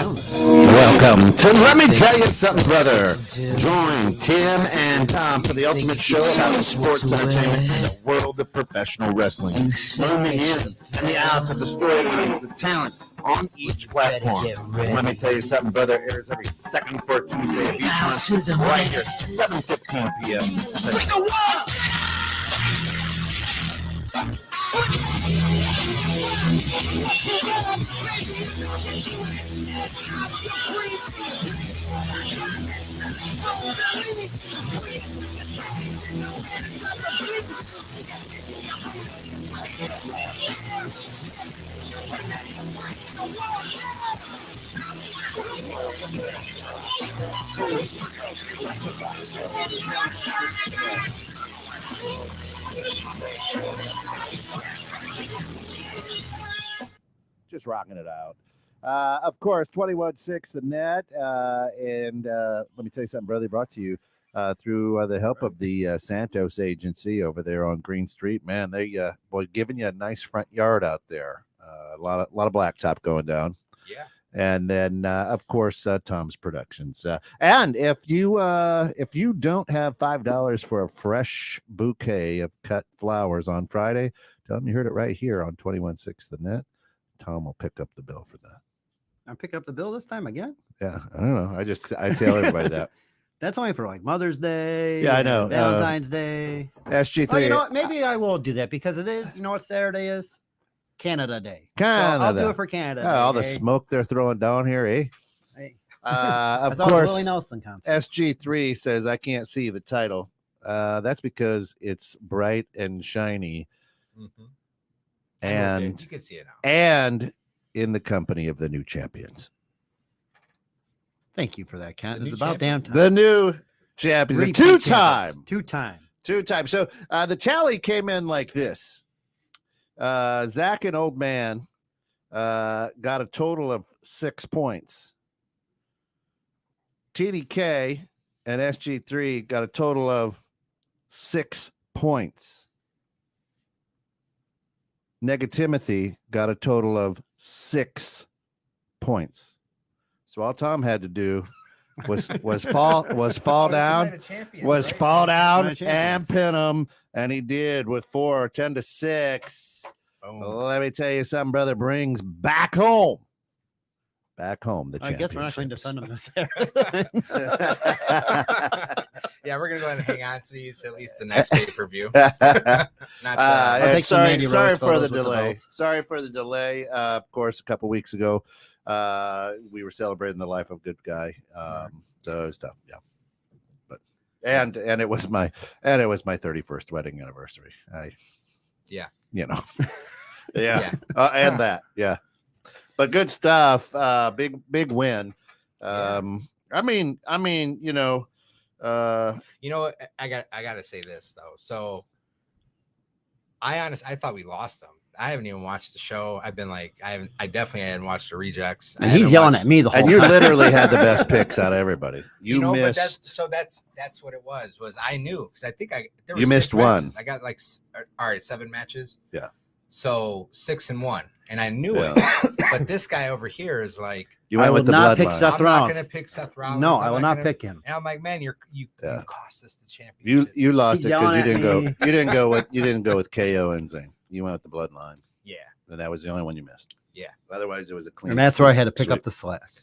Welcome to Let Me Tell You Something, Brother. Join Tim and Tom for the ultimate show about sports entertainment and the world of professional wrestling. Learn the ins and the outs of the storylines, the talent on each platform. Let Me Tell You Something, Brother airs every second fourth Tuesday of each month, right here, 7:15 p.m. Just rocking it out. Of course, 21.6 the net. And let me tell you something, brother, brought to you through the help of the Santos agency over there on Green Street. Man, they giving you a nice front yard out there. A lot of blacktop going down. Yeah. And then, of course, Tom's Productions. And if you don't have $5 for a fresh bouquet of cut flowers on Friday, tell them you heard it right here on 21.6 the net. Tom will pick up the bill for that. I'm picking up the bill this time again. Yeah, I don't know. I tell everybody that. That's only for like Mother's Day. Yeah, I know. Valentine's Day. SG3. Oh, you know what? Maybe I will do that because it is. You know what Saturday is? Canada Day. Canada. So I'll do it for Canada. Yeah, all the smoke they're throwing down here, eh? Hey. Of course, course. Nelson concert. SG3 says I can't see the title. That's because it's bright and shiny. Mm-hmm. And you can see it now. And in the company of the new champions. Thank you for that, Kent. It's about damn time. The new champions. Two time. So the tally came in like this. Zach and Old Man got a total of 6 points. TDK and SG3 got a total of 6 points. Negatimothy got a total of 6 points. So all Tom had to do was fall down and pin him, and he did with 4, 10-6. Let me tell you something, brother. Brings back home the championship. I guess we're not going to defend him this Yeah, we're gonna go ahead and hang on to these at least the next pay-per-view. Sorry for the delay. Sorry for the delay. Of course, a couple weeks ago, we were celebrating the life of a good guy. So it was tough. Yeah, but and it was my 31st wedding anniversary. And that. Yeah, but good stuff. Big win. I mean, you know. You know what? I gotta say this though. So I thought we lost them. I haven't even watched the show. I've been like, I definitely hadn't watched the rejects. And he's yelling at me the whole time. And you literally had the best picks out of everybody. You missed. That's what it was I knew because I think you missed one. Matches. I got like, all right, 7 matches. Yeah. So 6-1, and I knew it. But this guy over here is like, you went with the bloodline. I'm not going to pick Seth Rollins. No, I will not pick him. And I'm like, man, you cost us the championship. You lost it because you didn't go with KO and Zane. You went with the bloodline. Yeah. And that was the only one you missed. Yeah. Otherwise, it was a clean. And that's where I had to pick up the slack.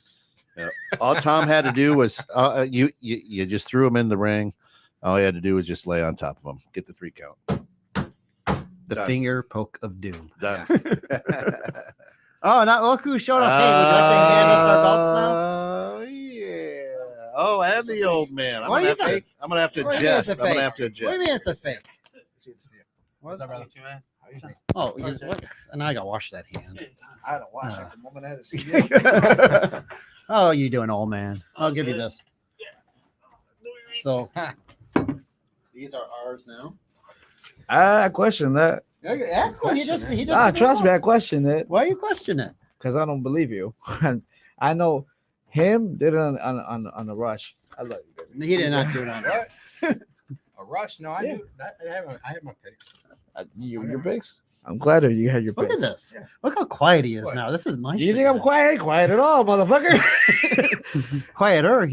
Yeah. All Tom had to do was you just threw him in the ring. All he had to do was just lay on top of him, get the 3 count. The finger poke of doom. Done. Oh, look who showed up. Hey, would you like to hand us our belts now? Oh, yeah. Oh, and the old man. I'm gonna have to adjust. What do you mean it's a fake? What's up, brother? Oh, what? And I got to wash that hand. I don't wash it the moment I had to see you. Oh, you doing, old man? I'll give you this. So these are ours now. I question that. Ask him. He just trust me, I question it. Why you question it? Because I don't believe you. I know him did it on the rush. I love you, baby. He did not do it on what? A rush? No, I do. I have my picks. Your picks? I'm glad that you had your Look pick. at this. Yeah. Look how quiet he is What? now. This is nice. You think I'm again. quiet? Quiet at all, motherfucker. Quieter?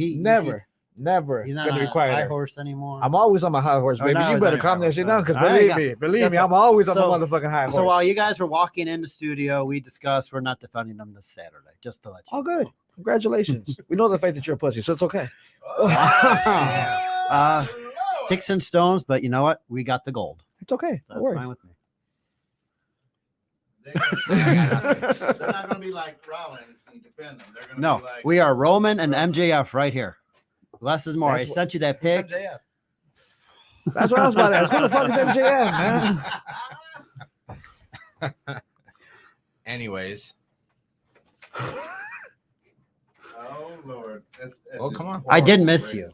Never He's not gonna on be his high quieter. horse anymore. I'm always on my high horse, Or baby. now You he's better on your calm high that shit horse. down, because All right, believe me, so- I'm always on so- my motherfucking high horse. So while you guys were walking in the studio, we discussed we're not defending them this Saturday, just to let you Oh, good. Congratulations. We know the fact that you're a pussy, so it's okay. Uh, sticks and stones, but you know what? We got the gold. It's okay. That's Don't worry. fine with me. They're not going to be like Rollins and defend them. They're going to No, be like. we are Roman and MJF right here. Less is more. That's I what- sent you that Who's pic. MJF? That's what I was about to ask. Who the fuck is MJM, man? Anyways, Oh, Lord. That's well, just come on. I did horrible, miss Brady. you.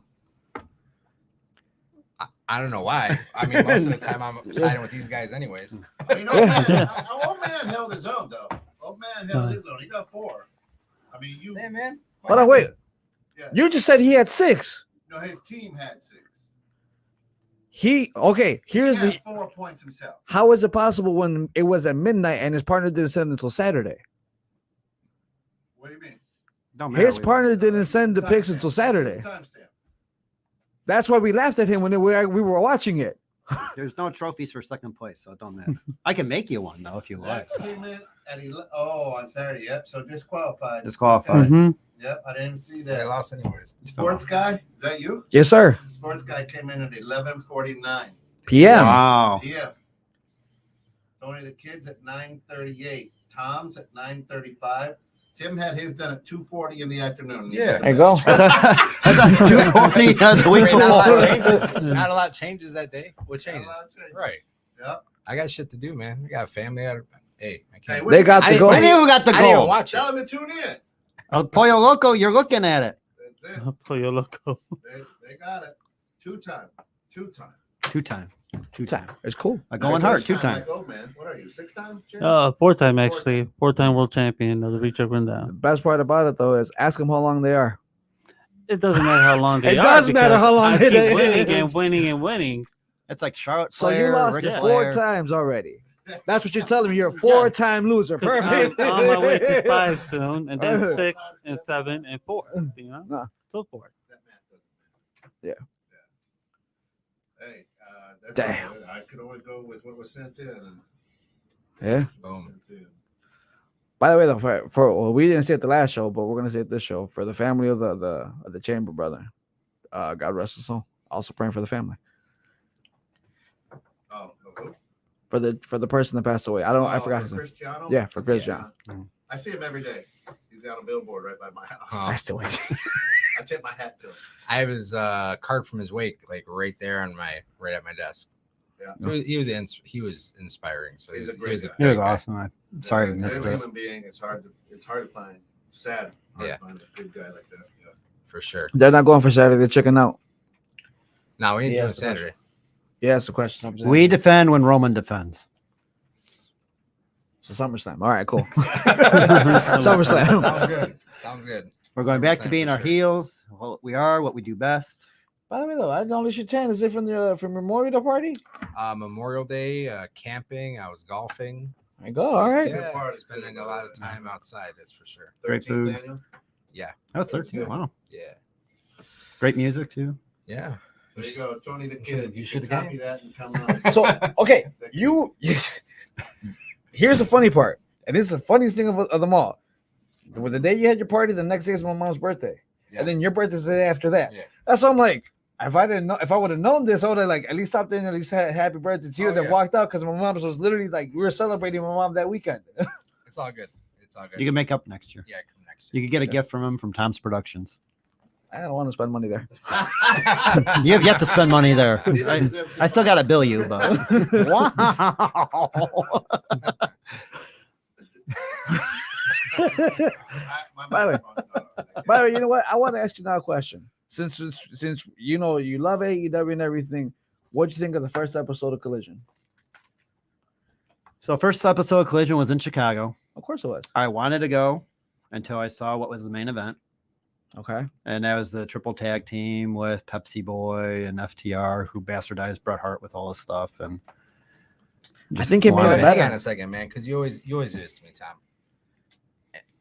I don't know why. I mean, most of the time I'm siding with these guys, anyways. I mean, old man held his own, though. Old man held his own. He got 4. I mean, you. Hey, man. Hold on, wait. Yeah. You just said he had 6. No, his team had 6. Okay, here's he the had 4 points himself. how is it possible when it was at midnight and his partner didn't send until Saturday? What do you mean? Don't matter. His partner didn't send the pics until Saturday. Timestamp. That's why we laughed at him when we were watching it. There's no trophies for second place, so it don't matter. I can make you one though if you like. Zach came in at on Saturday. Yep. So disqualified. Disqualified. Okay. Yep. I didn't even see They that. lost, anyways. Sports guy. Is that you? Yes, sir. Sports guy came in at 11:49 PM. Wow. p.m. Tony the Kids at 9:38. Tom's at 9:35. Tim had his done at 2:40 in the afternoon. Yeah. There you go. I thought 240 the week I mean, not a lot before. changes. Not a lot changes that day. What changes? Right. Yep. I got shit to do, man. I got a family. Hey, I Hey, can't. what They do you got mean? to go. I knew who got the I didn't even goal. watch it. Tell him to tune in. El Pollo Loco, you're looking at it. That's it. Pollo Loco. They got it. Two time. 2-time. Two time. It's cool. Going hard. 2-time. 2-time. Like, oh man, what are you? 6-time? Jim? 4-time actually. 4-time world champion of the reach up and The down. best part about it though is ask them how long they are. It doesn't matter how long they It are. does matter because how long I it keep is. winning and winning and winning. It's like Charlotte So Flair, you lost Ric it Flair. 4 times already. That's what you're telling me. You're a 4-time loser. 'Cause Perfect. I'm on my way to 5 soon, and then Uh, 6 and 7 and 4. You know, No. so forth. That math doesn't matter. Yeah. Hey, that's Damn. all right. I could only go with what was sent in. And Yeah. Boom. sent in. By the way, though, well, we didn't say it the last show, but we're gonna say it this show for the family of the Chamber brother. God rest his soul. Also praying for the family. Oh, who? For the person that passed away. I forgot his name. Cristiano? Yeah, for Cristiano. I see him every day. He's got a billboard right by my house. Oh. I still wait. I tip my hat to him. I have his card from his wake, like right there on right at my desk. Yeah. He was inspiring. So He's he a great was guy. It great was guy. awesome. I'm sorry I As missed a this. human being, it's hard to find. Sad. Hard Yeah. to find a good guy like that. Yeah. For sure. They're not going for Saturday. They're checking out. Now we ain't Yeah, doing that's the question. Saturday. Yeah, that's the question. I'm just We asking. defend when Roman defends. So SummerSlam. All right, cool. SummerSlam. Sounds good. Sounds good. We're going back to SummerSlam being for our sure. heels. What we are, what we do best. By the way, though, I don't should attend. Is it from Memorial Day party? Memorial Day, camping. I was golfing. I go. All right. Good Yeah, party, spending too, a lot of brother. time outside. That's for sure. Great 13th food. annual? Yeah. That was That's 13. good. Wow. Yeah. Great music too. Yeah. There you go, Tony the You Kid. should- You you should should copy that and come on. So okay, you here's the funny part, and this is the funniest thing of them all. With the day you had your party, the next day is my mom's birthday, Yeah. and then your birthday's the day after that. Yeah. That's why I'm like, if I would have known this, I would have like at least stopped in and at least said happy birthday to you, Oh, then yeah. walked out because my mom's was literally like we were celebrating my mom that weekend. It's all good. It's all good. You can make up next year. yeah, come next You year. could get a Okay. gift from him from Tom's Productions. I don't want to spend money there. You have yet to spend money there. I still got to bill you, but wow. By the way- By the way, you know what? I want to ask you now a question. Since you know you love AEW and everything, what'd you think of the first episode of Collision? So first episode of Collision was in Chicago. Of course it was. I wanted to go until I saw what was the main event. Okay. And that was the triple tag team with Pepsi Boy and FTR, who bastardized Bret Hart with all his stuff. And I think it made it Hang better. on a second, man, because you always do this to me, Tom,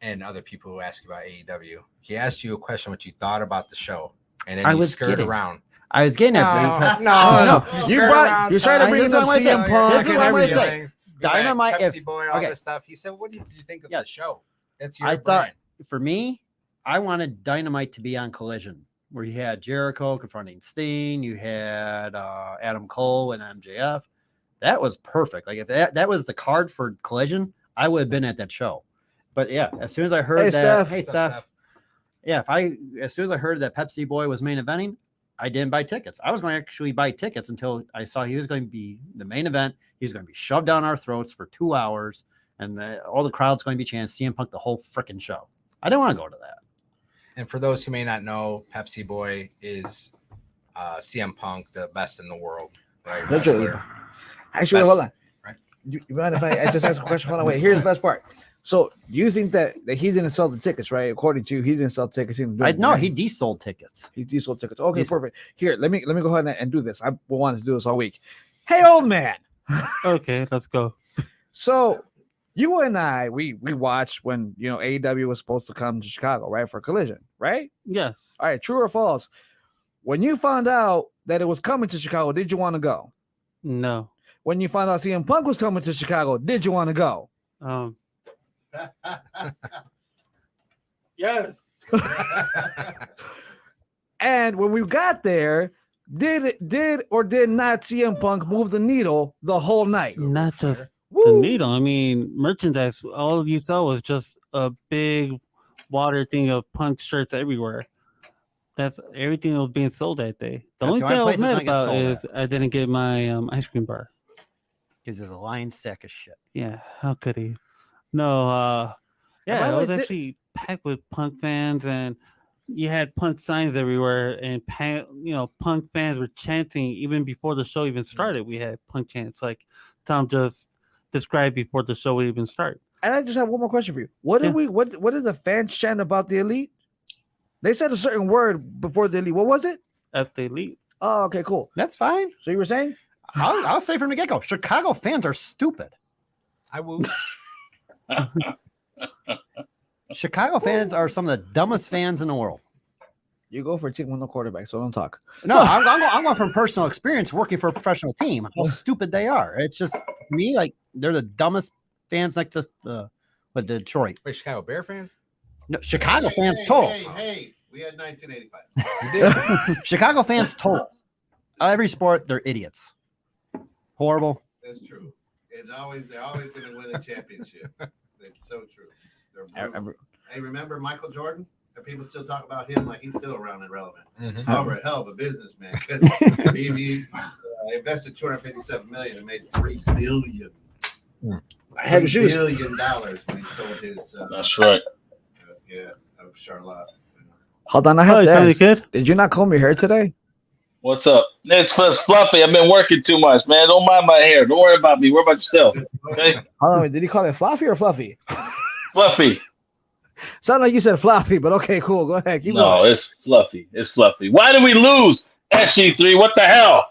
and other people who ask you about AEW. He asked you a question, what you thought about the show, and then I you was skirt kidding. around. I was getting at No. You started bringing This is up what I'm saying. CM Punk This is and what I'm gonna everything. say. Dynamite, Pepsi if- Boy, all okay. this stuff. He said, "What did you think of Yes. the show?" That's your I brand. thought for me, I wanted Dynamite to be on Collision, where you had Jericho confronting Sting, you had Adam Cole and MJF. That was perfect. Like if that was the card for Collision, I would have been at that show. But yeah, as soon as I heard Hey, that, Steph. hey What's up, Steph, yeah, as soon as I heard that Pepsi Boy was main eventing, I didn't buy tickets. I was going to actually buy tickets until I saw he was going to be the main event. He was going to be shoved down our throats for 2 hours, and all the crowd's going to be chanting CM Punk the whole freaking show. I didn't want to go to that. And for those who may not know, Pepsi Boy is CM Punk, the best in the world. Right? Literally. Wrestler. Actually, Best, hold on. right? You mind if I just ask a question? Hold on, wait. Here's the best part. So, do you think that he didn't sell the tickets, right? According to you, he didn't sell tickets. He didn't do anything, No, right? he desold tickets. He sold tickets. Okay, He sold- perfect. Here, let me go ahead and do this. I wanted to do this all week. Hey, old man. Okay, let's go. So, you and I, we watched when AEW was supposed to come to Chicago, right, for Collision, right? Yes. All right, true or false? When you found out that it was coming to Chicago, did you want to go? No. When you found out CM Punk was coming to Chicago, did you want to go? Yes. And when we got there, did or did not CM Punk move the needle the whole night? Not just the Woo! needle. I mean, merchandise. All you saw was just a big water thing of Punk shirts everywhere. That's everything that was being sold that day. The That's only the thing I only was place mad it's not getting about sold is I didn't get my ice cream bar. Because there's a lying sack of shit. Yeah, how could he? No, by yeah, the it way, was actually packed with Punk fans, and you had Punk signs everywhere, and Punk fans were chanting even before the show even started. We had Punk chants like Tom just described before the show would even start. And I just have one more question for you. What did what did the fans chant about the Elite? They said a certain word before the Elite. What was it? F the Elite. Oh, okay, cool. That's fine. So you were saying? I'll say from the get-go, Chicago fans are stupid. I woo. Chicago fans are some of the dumbest fans in the world. You go for a team with no quarterback, so don't talk. No, I'm going from personal experience working for a professional team. How stupid they are. It's just me, like they're the dumbest fans, like the Detroit. Wait, Chicago Bear fans? No, Chicago fans total. Hey, we had 1985. Chicago fans total. Every sport, they're idiots. Horrible. That's true. They're always going to win a championship. It's so true. They're brutal. Hey, remember Michael Jordan? And people still talk about him like he's still around and relevant. However, a hell of a businessman because he invested $257 million and made $3 billion. $3 billion when he sold his. That's right. Of Charlotte. Hold on, I have to Tony ask. Kid. Did you not comb your hair today? What's up? It's fluffy. I've been working too much, man. Don't mind my hair. Don't worry about me. Worry about yourself. Okay? Hold on, wait, did he call it floppy or fluffy? Fluffy. Sound like you said floppy, but okay, cool. Go ahead. Keep No, going. it's fluffy. It's fluffy. Why did we lose? SG3, what the hell?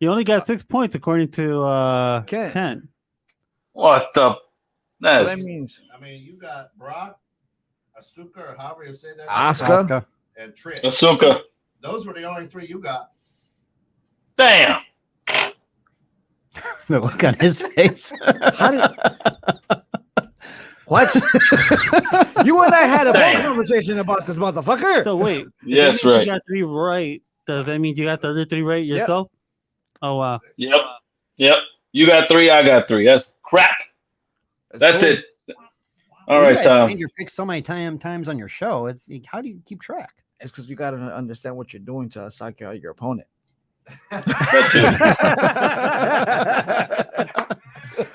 You only got 6 points according to Kent. Kent. What the? So That's that means I mean, you got Brock, Asuka, or however you say that, Asuka. and Trish. Asuka. Those were the only three you got. Damn. The look on his face. What? You and I had a phone Damn. conversation about this motherfucker. So wait. Yes, if that means right. You got 3 right. Does that mean you got the other 3 right yourself? Oh wow. Yep. You got 3. I got 3. That's crap. That's cool. it. All right, Tom. Your picks so many times on your show. It's how do you keep track? It's because you got to understand what you're doing to psych out your opponent. That's it.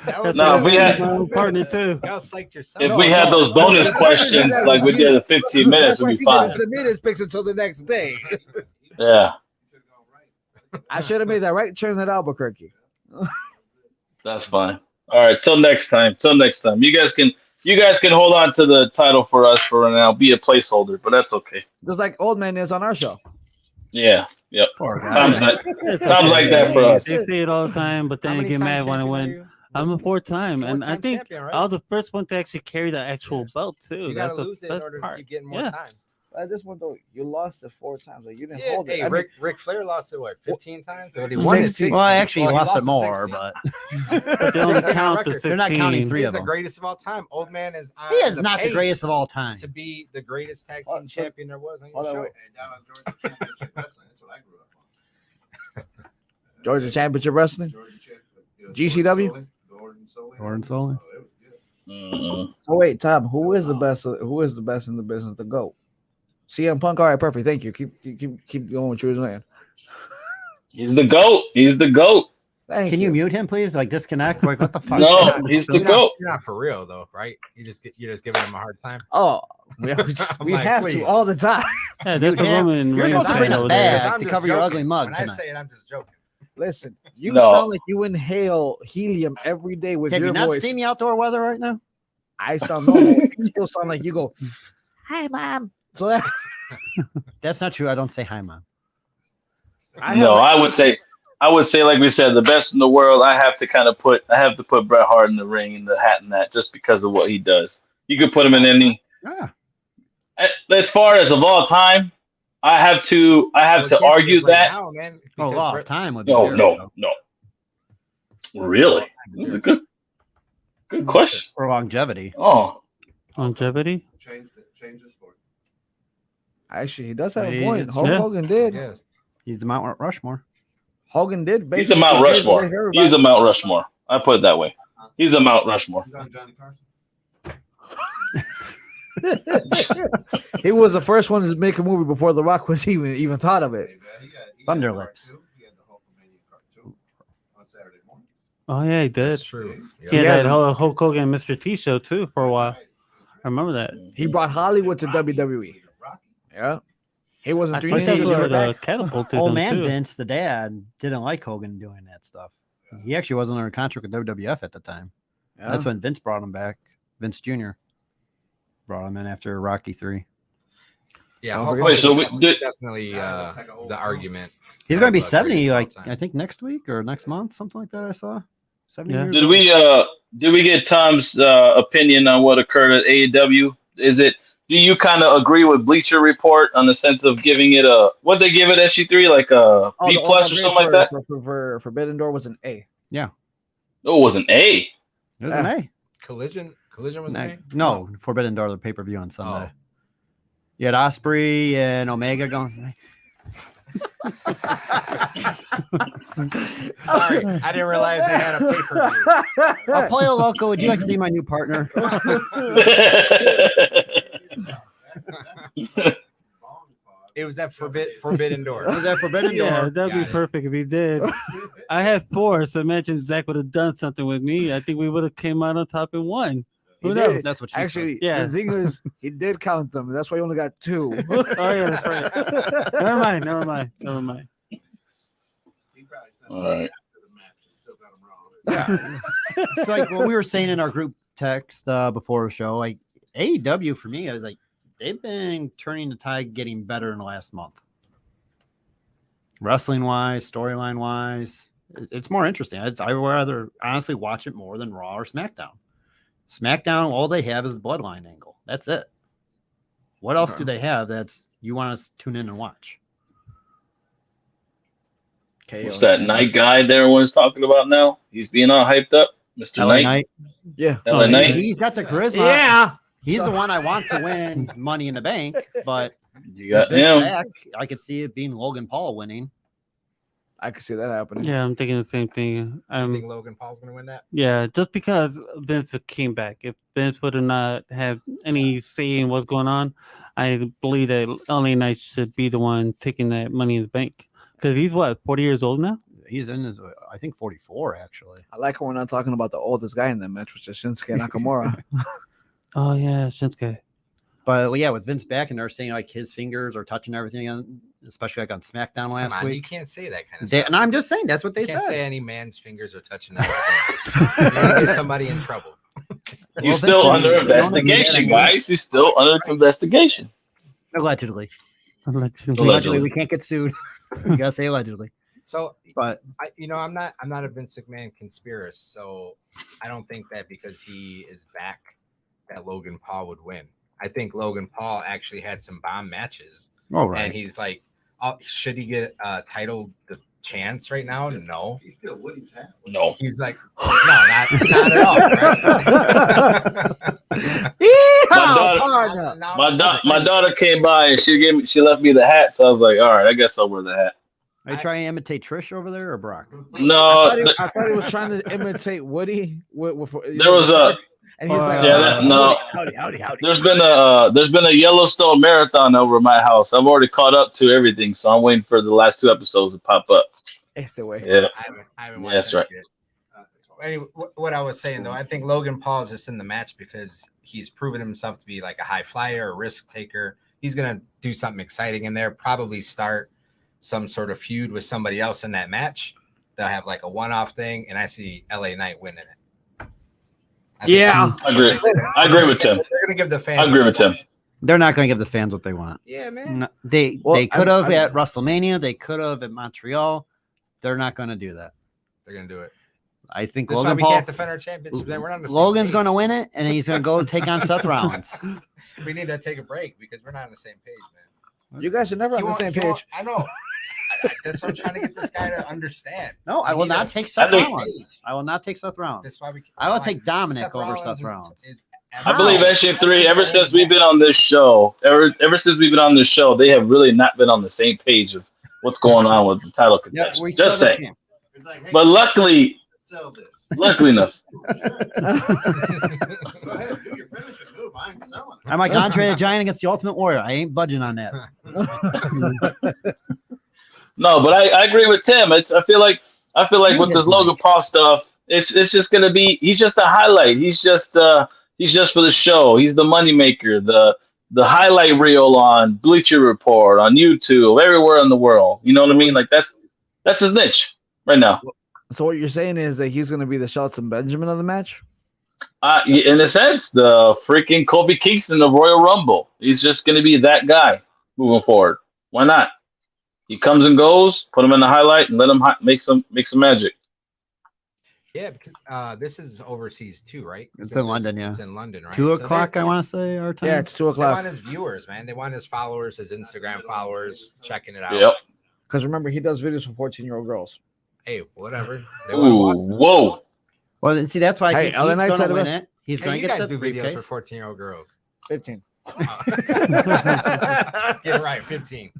That was No, if we had- my own partner too. Y'all psyched yourself. If we had those bonus questions like we did in 15 minutes, we'd be fine. Submit his picks until the next day. Yeah, I should have made that right turn at Albuquerque. that's fine. All right, till next time. You guys can hold on to the title for us for now. Be a placeholder, but that's okay. Just like Old Man is on our show. Yeah. Yep. Poor guy. Sounds like that for us. They say it all the time, but How then many get time mad when I champion are win. you? I'm a 4-time, and I Four-time think champion, right? I was the first one to actually carry the actual belt too. You gotta That's the lose it in best order to part. keep getting more Yeah. times. This one though, you lost it 4 times. Like you didn't Yeah, hold it. hey, I mean, Rick Flair lost it what 15 times? But he won it 16. 16. Well, actually, Well, he lost it 16. more, but But they only 16 on count the record. 16. They're not counting three He's of the them. greatest of all time. Old man is on he is the not the pace greatest of all time. to be the greatest tag Oh, team so- champion there was on your hold on, show. wait. And down on Georgia Championship Wrestling. That's what I grew up on. Georgia Championship Wrestling. Georgia Championship. GCW? Gordon Soley. Gordon Soley. Oh, it was good. Mm-mm. Oh wait, Tom, who is the best? Who is the best in the business to go? CM Punk. All right, perfect. Thank you. Keep going with yours, man. He's the GOAT. He's the GOAT. Thank Can you mute him, please? Like disconnect? Like what the fuck? No, he's the GOAT. You're not for real though, right? You're just giving him a hard time. Oh, we I'm like, have please. to all the time. Yeah, that's a Dude, woman. you're supposed to bring a over bag there. I'm to just cover your joking. ugly mug When I tonight. say it, I'm just joking. Listen, you No. sound like you inhale helium every day with Have your you not voice. seen the outdoor weather right now? I sound normal. You still sound like you go, "Hi, mom." So that That's not true. I don't say hi, mom. I would say, like we said, the best in the world. I have to put Bret Hart in the ring in the hat and that just because of what he does. You could put him in any. Yeah. As far as of all time, I have to argue that. Now, man, Oh, because law Brett- of time would be No, Jericho. no. Really? That's a good question. Or longevity. Oh, Longevity. Change the sport. actually he does have a Hey, point. it's- Hulk yeah. Hogan did. Yes. He's the Mount Rushmore. Hogan did. he's a basically Mount pave the way Rushmore. for everybody. He's a Mount Rushmore. I put it that way. He's a Mount Rushmore. He's on Johnny Carson. He was the first one to make a movie before The Rock was even thought of it. Hey, man, he Thunder had the Lips. cartoon. He had the Hulkamania cartoon on Saturday mornings. Oh yeah, he did. That's true. He had Yeah. that Hulk Hogan and Mr. T show too for a while. I remember that. He brought Hollywood to Rocky. WWE. Rocky. Yeah, he wasn't I 3 think He that's years what- would back. catapulted Old him man too. Vince, the dad, didn't like Hogan doing that stuff. He actually wasn't under contract with WWF at the time. Yeah. That's when Vince brought him back. Vince Jr. brought him in after Rocky 3. Yeah. Don't Hulk forget- Wait, so Hogan's definitely Yeah, it looks like an old the man. argument. He's going to be Greatest 70, of all like time. I think next week or next month, something like that. I saw 70 Yeah. years Did we get Tom's opinion on what occurred at AEW? Do you kind of agree with Bleacher Report on the sense of giving it what they give it SG3 like a B the plus or overall something grade like that? for Forbidden Door was an A. Oh, it was an A. It was an A. Collision was an A? No, Forbidden Door, the pay per view on Sunday. Oh. You had Osprey and Omega going. Sorry, I didn't realize they had a pay-per-view. Oh, Pollo Loco, would you like to be my new partner? It was that Forbidden Door. Was that Forbidden Yeah, Door? that'd be Got it. perfect if he did. I had 4, so imagine Zach would have done something with me. I think we would have came out on top and won. Who He knows? did. That's what she said. Actually, Yeah. the thing is, he did count them. That's why he only got 2. Oh yeah, that's right. Never mind. All right. Yeah. It's like what we were saying in our group text before the show. Like AEW for me, I was like, they've been turning the tide, getting better in the last month. Wrestling wise, storyline wise, it's more interesting. I would rather honestly watch it more than Raw or SmackDown. SmackDown, all they have is the bloodline angle. That's it. What else do they have that's you want to tune in and watch? What's that night guy that everyone's talking about now? He's being all hyped up. Mr. LA Knight. Knight. Yeah. LA Knight. He's got the charisma. Yeah. He's the one I want to win Money in the Bank, but You got Vince him. back, I could see it being Logan Paul winning. I could see that happening. Yeah, I'm thinking the same thing. I think Logan Paul's gonna win that. Yeah, just because Vince came back. If Vince would have not had any say in what's going on, I believe that LA Knight should be the one taking that Money in the Bank. Because he's what, 40 years old now? He's in his, I think, 44 actually. I like when we're not talking about the oldest guy in that match, which is Shinsuke Nakamura. Oh yeah, Shinsuke. But yeah, with Vince back and they're saying like his fingers are touching everything, especially like on SmackDown last Come on, you week. can't say that kind of They, stuff. and I'm just saying that's what they You can't said. say any man's fingers are touching that. You're gonna get somebody in trouble. He's Well, still Vince- under they don't have investigation, that guys. He's still under investigation. Allegedly. Allegedly, we can't get sued. You gotta say allegedly. So, But I'm not a Vince McMahon conspiracist, so I don't think that because he is back that Logan Paul would win. I think Logan Paul actually had some bomb matches, and he's like, should he get a title chance right now? No. He's still Woody's hat. No. He's like, no, not at all. Right? My daughter came by and she left me the hat, so I was like, all right, I guess I'll wear the hat. Are you trying to imitate Trish over there or Brock? No, I thought he was trying to imitate Woody. There was a. And he's like, no. howdy. There's been a Yellowstone marathon over my house. I've already caught up to everything, so I'm waiting for the last 2 episodes to pop up. It's the way. Yeah, I haven't watched that's that right. yet. Anyway, what I was saying though, I think Logan Paul is just in the match because he's proven himself to be like a high flyer, a risk taker. He's gonna do something exciting in there. Probably start some sort of feud with somebody else in that match. They'll have like a one-off thing, and I see LA Knight winning it. Yeah, I agree with Tim. They're gonna give the fans. I agree with Tim. They're not going to give the fans what they want. Yeah, man. No, they could have at WrestleMania. They could have at Montreal. They're not going to do that. They're gonna do it. I think This is why Logan we Paul. can't defend our championship. We're not on the same Logan's page. going to win it, and he's going to go take on Seth Rollins. We need to take a break because we're not on the same page, man. You guys are never on the same page. I know. That's what I'm trying to get this guy to understand. No, I will not take Seth Rollins. I will not take Seth Rollins. That's why we. I will take Dominic over Seth Rollins. I believe SJ3. Ever since we've been on this show, they have really not been on the same page of what's going on with the title contention. Just saying. But luckily enough. Go ahead, do your finishing move. I ain't selling. I'm like Andre the Giant against the Ultimate Warrior. I ain't budging on that. No, but I agree with Tim. I feel like with this Logan Paul stuff, it's just gonna be. He's just a highlight. He's just for the show. He's the moneymaker. The highlight reel on Bleacher Report, on YouTube, everywhere in the world. You know what I mean? Like that's his niche right now. So what you're saying is that he's going to be the Shelton Benjamin of the match? In a sense, the freaking Kofi Kingston of Royal Rumble. He's just going to be that guy moving forward. Why not? He comes and goes. Put him in the highlight and let him make some magic. Yeah, because this is overseas too, right? It's in London, yeah. It's in London, right? 2 o'clock, I want to say, our time. Yeah, it's 2 They o'clock. want his viewers, man. They want his followers, his Instagram followers, checking it out. Yep. Because remember, he does videos for 14-year-old girls. Hey, whatever. Ooh, whoa. Well, see, that's why I think LA he's Knight's going to out of win us. it. He's Hey, going you to get guys the do videos briefcase. for 14-year-old girls. 15. Get it right, 15.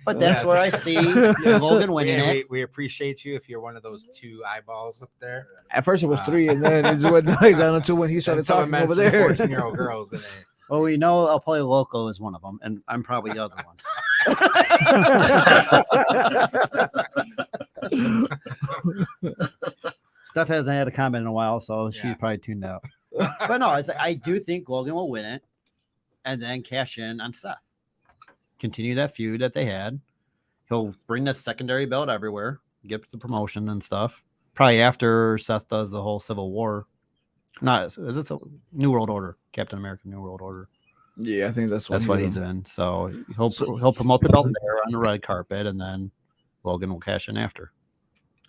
But that's where I see Logan winning it. We appreciate you if you're one of those 2 eyeballs up there. At first it was 3, and then it just went down to when he started talking over there. 14-year-old girls. Then Well, we know El Pollo Loco is one of them, and I'm probably the other one. Steph hasn't had a comment in a while, so she's probably tuned out. But no, it's like, I do think Logan will win it and then cash in on Seth. Continue that feud that they had. He'll bring the secondary belt everywhere, get the promotion and stuff. Probably after Seth does the whole Civil War. Is it New World Order? Captain America New World Order. Yeah, I think that's what he's in. So he'll promote the belt there on the red carpet, and then Logan will cash in after.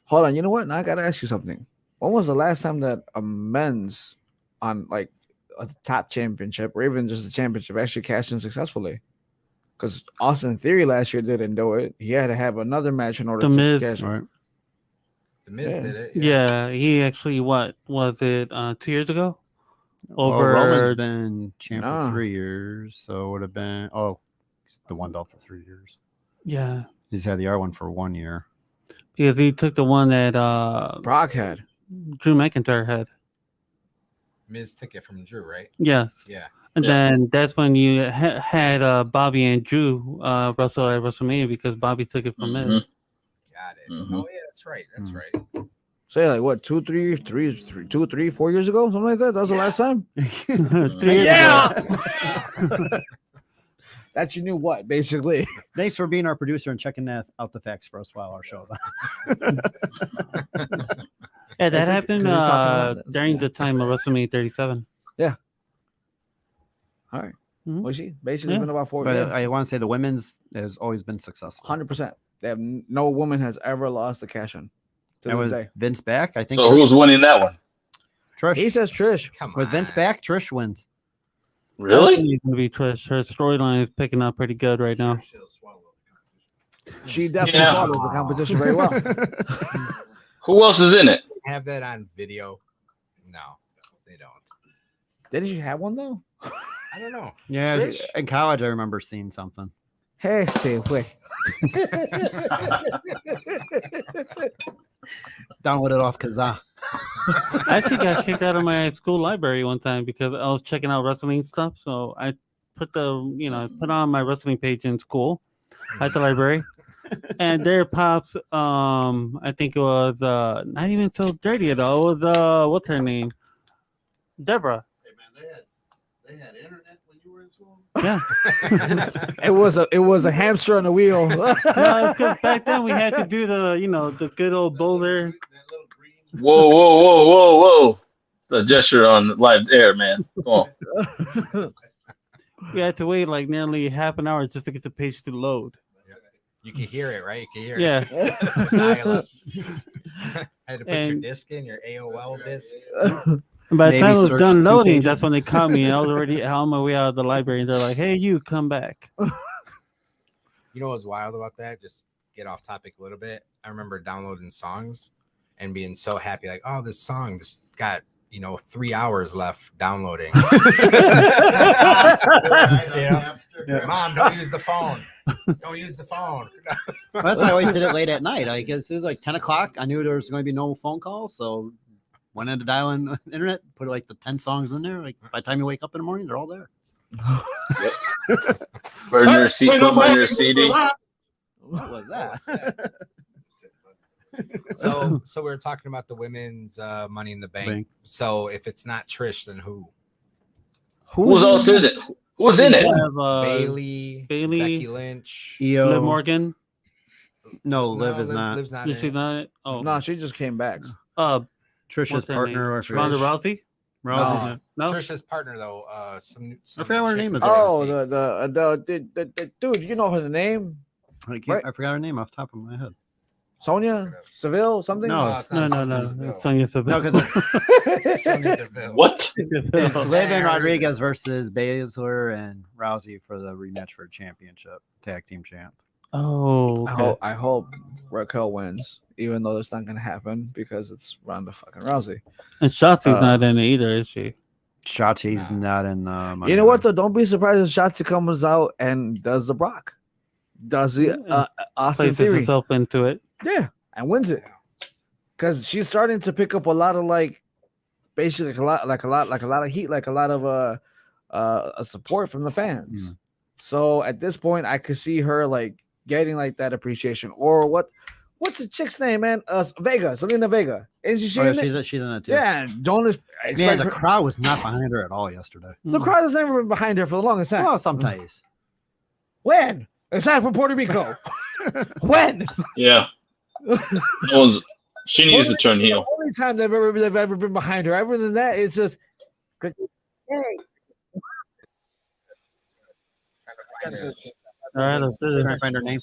Hold on, you know what? Now I gotta ask you something. When was the last time that a men's on like a top championship or even just the championship actually cashed in successfully? Because Austin Theory last year didn't do it. He had to have another match in order The to Miz, cash in. Right. The Miz did it. Yeah, he actually, what was it, 2 years ago? Well, Roman's been champ for 3 years, so it would have been the one belt for 3 years. Yeah, He's had the other one for 1 year. because he took the one that Brock had. Drew McIntyre had. Miz took it from Drew, right? Yes. Yeah. And then that's when you had Bobby and Drew wrestle at WrestleMania because Bobby took it from Miz. Got it. Mhm. Oh yeah, that's right. That's right. So yeah, like what, 2, 3, 4 years ago, something like that. That was the last time. 3 years ago. That you knew what, basically. Thanks for being our producer and checking out the facts for us while our show. Yeah, that Is it- happened 'cause he's talking about that. during the time of WrestleMania 37. All right. Was she? Basically, Yeah. it's been about 4 But years. I want to say the women's has always been successful. 100%. No woman has ever lost a cash in to And this with day. Vince back, I think So who's winning that one? Trish. He says Trish. Come With Vince on. back, Trish wins. I Really? think it's gonna be Trish. Her storyline is picking up pretty good right now. She'll swallow the competition. She definitely Yeah. swallows the competition very well. Who else is in it? Have that on video? No, they don't. Didn't she have one though? I don't know. Yeah, Trish? in college, I remember seeing something. Hey, stay away. Download it off Kazaa. I actually got kicked out of my school library one time because I was checking out wrestling stuff. So I put put on my wrestling page in school at the library, and there pops. I think it was not even so dirty at all. It was what's her name? Deborah. Hey man, they had internet when you were in school. Yeah. It was a hamster on a wheel. No, it's because back then we had to do the good old boulder. That little green. Whoa. It's a gesture on live air, man. Come on. We had to wait like nearly half an hour just to get the page to load. You can hear it, right? You can hear Yeah. it. Dial up. Had to put your And- disc in, your AOL disc. And by the Maybe time it was search done 2 loading, pages. that's when they caught me. And I was already on my way out of the library, and they're like, "Hey, you come back." You know what's wild about that? Just get off topic a little bit. I remember downloading songs and being so happy, like, oh, this song just got 3 hours left downloading. Yeah. Mom, don't use the phone. Don't use the phone. Well, that's why I always did it late at night. Like as soon as like 10 o'clock, I knew there was going to be no phone calls, so went in to dial in the internet, put like the 10 songs in there. Like by the time you wake up in the morning, they're all there. Burn your CD. What was that? So we were talking about the women's Money in the Bank. So if it's not Trish, then who? Who's else in it? Who's in it? We have, Bailey, Becky Lynch. EO. Liv Morgan. No, Liv is not. Liv's not Is in she it. not? Oh, No, she just came back. Trisha's what's her partner. name? I forget. Ronda Rousey. Rousey's No. Trisha's partner though. Some I forgot what her chick name is. from Oh, NXT. the dude, you know her name? I Right. forgot her name off the top of my head. Sonia Seville, something? No, it's No, not no. Sonya It's Sonya No, Deville. because it's, Sonya Deville. What? it's Liv and Rodriguez versus Baszler and Rousey for the rematch for championship, tag team champ. Oh, okay. I hope Raquel wins, even though that's not gonna happen because it's Ronda fucking Rousey. And Shotzi's not in it either, is she? Shotzi's not in. You know what though? Don't be surprised if Shotzi comes out and does the Brock, does the Austin Places Theory, herself into it. yeah, and wins it because she's starting to pick up a lot of basically a lot of heat, like a lot of support from the fans. Mm. So at this point, I could see her getting that appreciation. Or what's the chick's name, man? Vega, Selena Vega. Isn't she? Oh, yeah, in it? she's in it too. Yeah, don't expect Man, the her- crowd was not behind her at all yesterday. the crowd has never been behind her for the longest time. Well, sometimes. When? Aside from Puerto Rico. When? Yeah. No one's. She needs to turn heel. The only time they've ever been behind her. Other than that, it's just. Hey. All right, let's do Trying to this. find her name.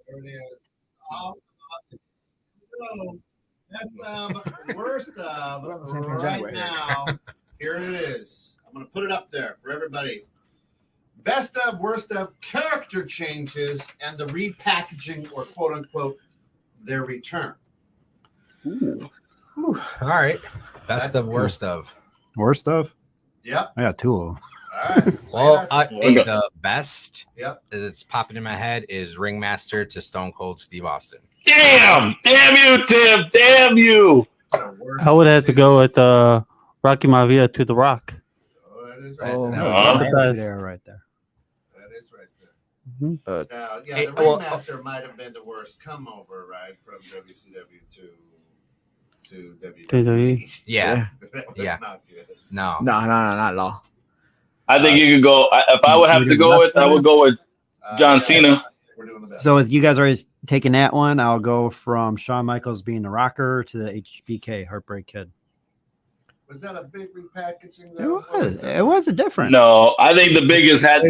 There it is. That's worst of We're on the same page right anyway. now. Here it is. I'm gonna put it up there for everybody. Best of, worst of character changes and the repackaging or quote unquote their return. All right. Best of, worst of. Worst stuff? Yep. I got 2 of them. All right. Well, Okay. the best Yep. that's popping in my head is Ringmaster to Stone Cold Steve Austin. Damn you, Tim! Damn you! I would have to go with Rocky Maivia to The Rock. Oh, that is Right, right. Oh, there. that's Uh-huh. the best. There, right there. That is right there. Yeah, Hey, the well, Ringmaster might have been the worst come over, right, from WCW to WWE. Yeah. That was Yeah. not good. No. No, not at all. I think you could go. If I would have to go with, I would go with John Yeah, Cena. we're doing the best. So if you guys are already taking that one, I'll go from Shawn Michaels being the Rocker to the HBK Heartbreak Kid. Was that a big repackaging? It Though? was. It was a different. No, I think the biggest have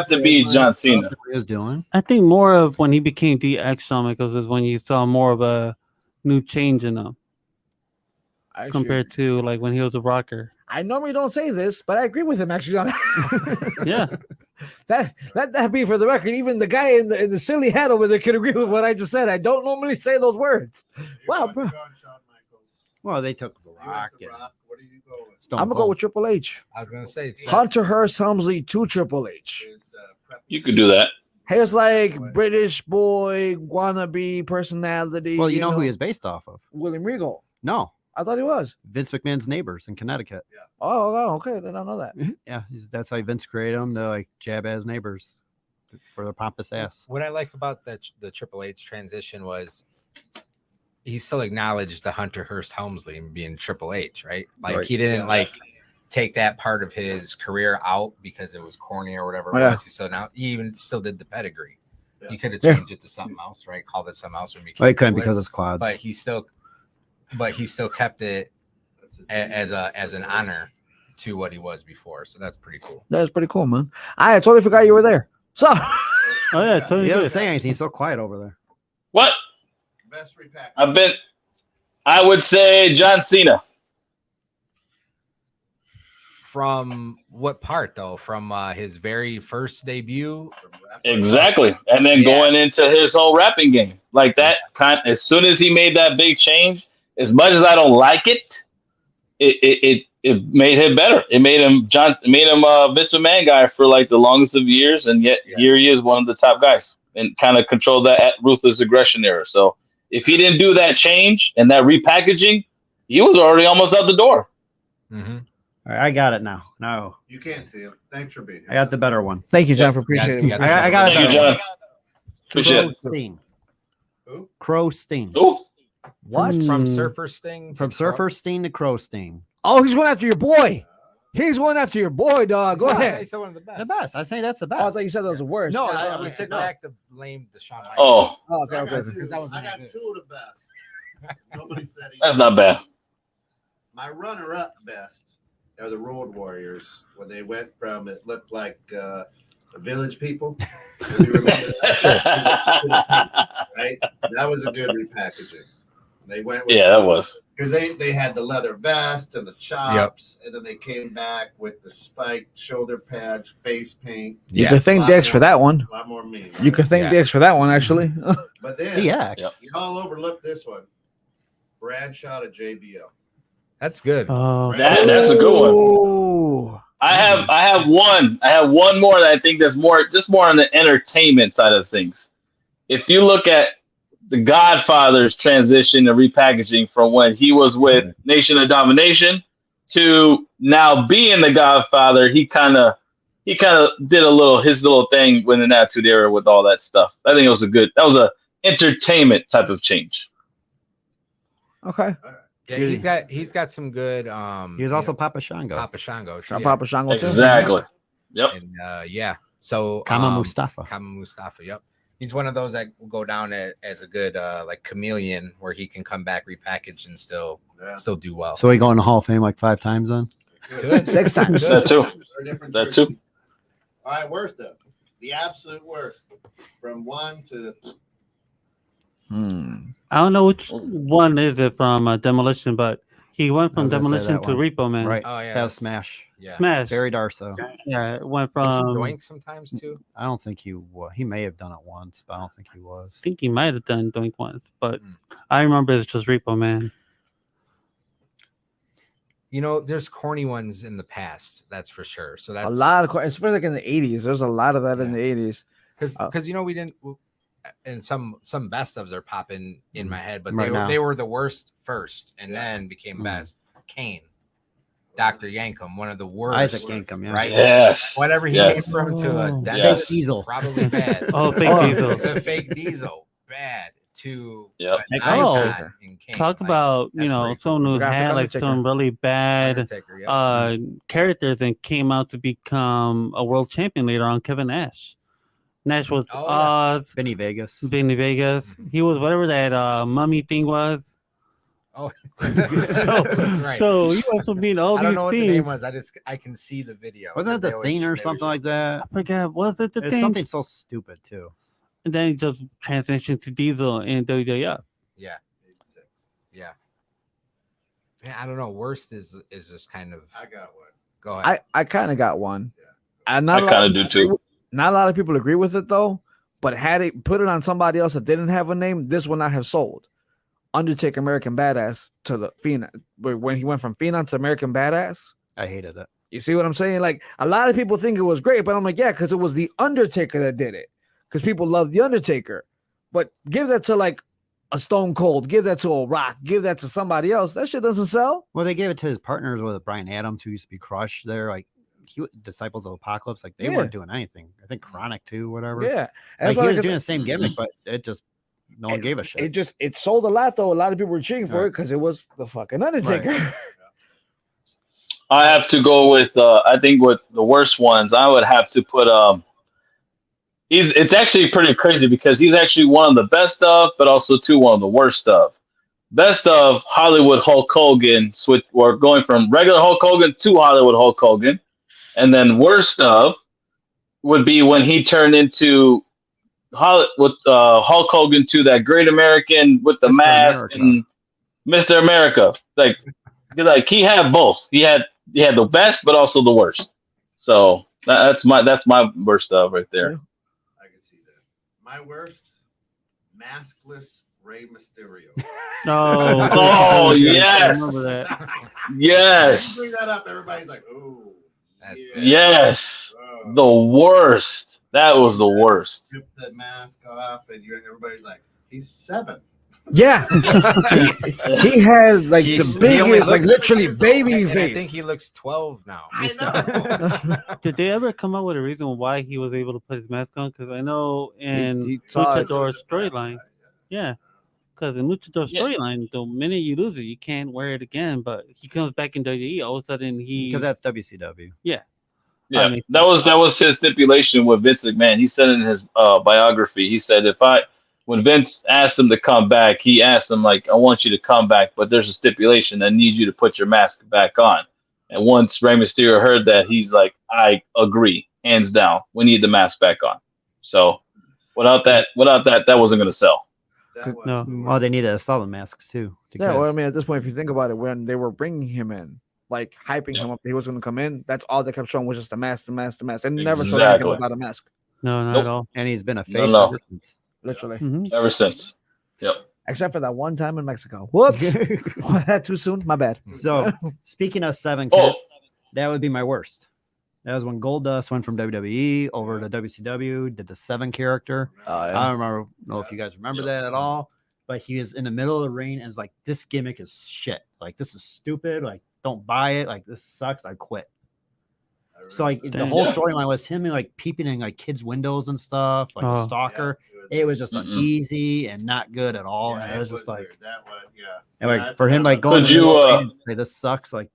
to be John Cena. What he was doing. I think more of when he became DX Shawn Michaels is when you saw more of a new change in him compared to like when he was a rocker. I normally don't say this, but I agree with him actually on that. Yeah. Let that be for the record. Even the guy in the silly hat over there could agree with what I just said. I don't normally say those words. Wow, bro. Well, they took the Rock. What are you going? I'm gonna go with Triple H. I was gonna say Hunter Hearst Helmsley to Triple H. You could do that. He was like British boy, wannabe personality. Well, you know who he is based off of? William Regal. No, I thought he was. Vince McMahon's neighbors in Connecticut. Oh, okay. Then I know that. Yeah, that's how Vince created them to like jab as neighbors for their pompous ass. what I like about the Triple H transition was he still acknowledged the Hunter Hearst Helmsley and being Triple H, right? Like Right. he didn't like take that part of his career out because it was corny or whatever it Yeah. was. So now he even still did the pedigree. Yeah. He could have Yeah. changed it to something else, right? Called it something else when we Well, he couldn't because it's quads. but he still kept it as an honor to what he was before. So that's pretty cool. That's pretty cool, man. I totally forgot you were there. So Oh yeah, totally he doesn't good. say anything. He's so quiet over there. What? Best repackaging. I would say John Cena. From what part though? From his very first debut? Exactly. And then going into his whole rapping game. Like that as soon as he made that big change, as much as I don't like it, it made him better. It made him Vince McMahon guy for like the longest of years, and yet here he is, one of the top guys, and kind of controlled that ruthless aggression era. So if he didn't do that change and that repackaging, he was already almost out the door. Mm-hmm. All right, I got it now. No, You can't see him. Thanks for being here. I got the better one. thank you, John, for appreciating You it. got I got it. Thank you, better John. Appreciate Crow it. Sting. Who? Crow Sting. Ooh. What? From Surfer Sting? From Surfer Sting to Crow Sting. Oh, he's going after your boy. He's going after your boy, dog. Go ahead. One of the best. The best. I say that's the Oh, I best. thought you said that was the worst. No, I I would sit no. back to blame the Shawn Michaels. Oh, Oh, okay, I okay. got two. Because that wasn't I got good. two of the best. Nobody said that's either. not bad. My runner-up best are the Road Warriors when they went from it looked like the Village People. If you remember that, right? That was a good repackaging. They went with Yeah, that was. because they had the leather vest and the chops, and then they came back with the spiked shoulder pads, face paint. You Yeah. could thank Dix for that one. A lot more mean. You could thank Yeah. Dix for that one, actually. But then DX. Yep. y'all overlooked this one. Bradshaw to JBL. That's good. Oh, That's a good one. Ooh. I have one more that I think that's more on the entertainment side of things. If you look at the Godfather's transition and repackaging from when he was with Nation of Domination to now being the Godfather, he kind of did his little thing with an Attitude Era with all that stuff. I think that was a entertainment type of change. Okay. Yeah, he's got some good. He was also Papa Shango. Papa Shango. too, Shot yeah. Papa Shango too. Exactly. Yep. And yeah, so Kama Mustafa. Kama Mustafa. Yep, he's one of those that will go down as a good like chameleon, where he can come back repackaged and still do well. So he going to Hall of Fame like 5 times then? Good. 6 times. That too. Different That versions. too. All right, worst of the absolute worst from 1 to I don't know which one is it from Demolition, but he went from I was gonna say Demolition that to Repo Man. Right. Oh yeah, That was Smash. Yeah, Smash. Barry Darso. Yeah, it went Does he from. doink sometimes too. I don't think he was. He may have done it once, but I don't think he was. I think he might have done Doink once, but Mm. I remember it's just Repo Man. You know, there's corny ones in the past, that's for sure. So that's A lot of, especially like in the 80s. There's a lot of that in Yeah. the 80s. because you know we didn't, and some best ofs are popping in my head, but Right now. they were the worst first, and then became Mm. best. Kane. Dr. Yankum, one of the worst. Isaac Yankum, yeah. Right? Yes. Whatever he Yes. came from to a Fake dentist, diesel. probably bad. Oh, fake diesel. It's a fake diesel, bad to Yep. an Oh, icon in Kane. Talk Like, about that's pretty cool. someone who Graphic had like Undertaker. some really bad Undertaker, yeah. characters and came out to become a world champion later on. Kevin Nash. Nash was Oh, yeah. Oz, Vinny Vegas. Vinny Vegas. He was whatever that mummy thing was. Oh, So, that's right. so he went from being all I don't these know what things. the name was. I can see the video. Wasn't it They the always- Thing or they something always- like that? I forgot. Was it the It's thing? something so stupid too. And then he just transitioned to Diesel in WWF. Yeah, yeah. Man, I don't know. Worst is just kind of. I got one. Go ahead. I kind of got one. And I not a kind lot of do too. Not a lot of people agree with it though. But had it put it on somebody else that didn't have a name, this would not have sold. Undertaker, American Badass to the Phenom. When he went from Phenom to American Badass, I hated it. you see what I'm saying? Like a lot of people think it was great, but I'm like, yeah, because it was the Undertaker that did it. Because people love the Undertaker. But give that to like a Stone Cold, give that to a Rock, give that to somebody else. That shit doesn't sell. Well, they gave it to his partners with Brian Adams, who used to be Crush. There, like Disciples of Apocalypse, like they Yeah. weren't doing anything. I think Chronic too, whatever. Yeah, like he why, was like, doing the same gimmick, but it just no one gave a shit. it sold a lot though. A lot of people were cheering for Right. it because it was the fucking Undertaker. I have to go with I think with the worst ones, I would have to put it's actually pretty crazy because he's actually one of the best of, but also one of the worst of. Best of Hollywood Hulk Hogan, or going from regular Hulk Hogan to Hollywood Hulk Hogan. And then worst of would be when he turned into Hulk Hogan to that Great American with the Mr. mask America. and Mr. America. Like he had both. He had the best, but also the worst. So that's my worst of right there. I can see that. My worst, maskless Rey Mysterio. Oh, Oh, I yes. remember that. Yes. You bring that up, everybody's like, "Oh, That's yeah. Yes. Oh. The worst. That was the worst. Strip that mask off, and everybody's like, he's 7. Yeah, he has like He the only biggest, like looks- literally baby And I face. think he looks 12 now. I know. Did they ever come up with a reason why he was able to put his mask on? Because I know in he saw it. Luchador's storyline, yeah. Because in Luchador's Yeah. storyline, the minute you lose it, you can't wear it again. But he comes back in WWE, all of a sudden Because that's WCW. Yeah, I mean, that was his stipulation with Vince McMahon. He said in his biography, he said when Vince asked him to come back, he asked him like, "I want you to come back, but there's a stipulation that needs you to put your mask back on." And once Rey Mysterio heard that, he's like, "I agree, hands down. We need the mask back on." So without that, that wasn't going to sell. That was No. the Well, they need to install the masks too. Yeah, well, I mean, at this point, if you think about it, when they were bringing him in, like hyping him up that he was going to come in, that's all they kept showing was just the mask, the mask, the mask. And never showed anything Exactly. without a mask, no, not Nope. at all. and he's been a face no. ever since. literally. Mhm. Ever since. Yep. Except for that one time in Mexico. Whoops. Was that too soon? My bad. So speaking of 7 Oh. kids, that would be my worst. That was when Goldust went from WWE over to WCW, did the 7 character. I don't know if you guys remember that at all, but he was in the middle of the ring and was like, "This gimmick is shit. Like, this is stupid. Like, don't buy it. Like, this sucks. I quit." I So like the Damn. whole Yeah. storyline was him like peeping in like kids' windows and stuff, like a Oh. stalker. It was just Mm-mm. uneasy and not good at all. Yeah, and it was just like, weird. That one, yeah. and Yeah, like I for him forgot like about going Could to you, the ring and say this sucks. Like,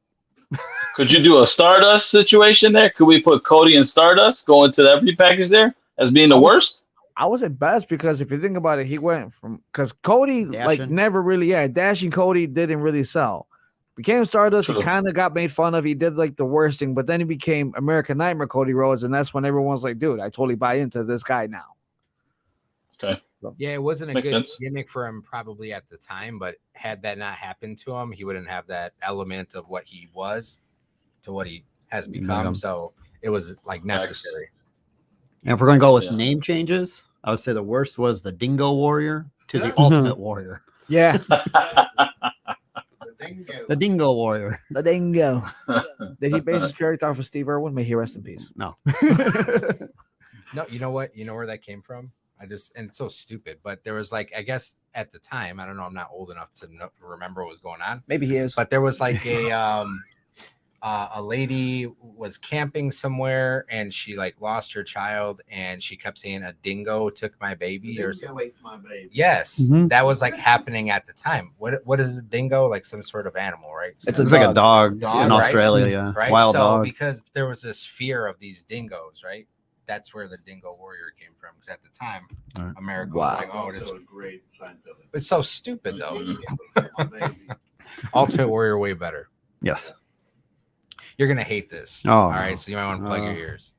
Could you do a Stardust situation there? Could we put Cody and Stardust go into that repackage there as being the worst? I was at best because if you think about it, he went from because Cody like Dashing. never really, Dashing Cody didn't really sell. Became Stardust, he True. kind of got made fun of. He did like the worst thing, but then he became American Nightmare Cody Rhodes, and that's when everyone's like, dude, I totally buy into this guy now. Okay. Yeah, it wasn't a Makes good sense. gimmick for him probably at the time, but had that not happened to him, he wouldn't have that element of what he was to what he has become. Yeah. So it was like necessary. and if we're gonna go with Yeah. name changes, I would say the worst was the Dingo Warrior to the Ultimate Warrior. Yeah, The Dingo Warrior. the dingo. Did he base his character off of Steve Irwin? May he rest in peace. No. No, you know what? You know where that came from? And it's so stupid, but there was like, I guess at the time, I don't know, I'm not old enough to remember what was going on, Maybe he is. but there was like a a lady was camping somewhere and she like lost her child and she kept saying a dingo took my baby or something. Wait, my baby. Yes, Mhm. that was like happening at the time. What is a dingo? Like some sort of animal, right? It's It's like a dog, Dog, in right? Australia, yeah. right. Wild so dog. because there was this fear of these dingoes, right? That's where the dingo warrior came from. Because at the time, Right. America Wow. was like, oh, It's this also a great Seinfeld. it's so stupid though. My baby. Ultimate Warrior way better. Yes. You're gonna hate this. Oh, All no. right, so you might want to plug your ears.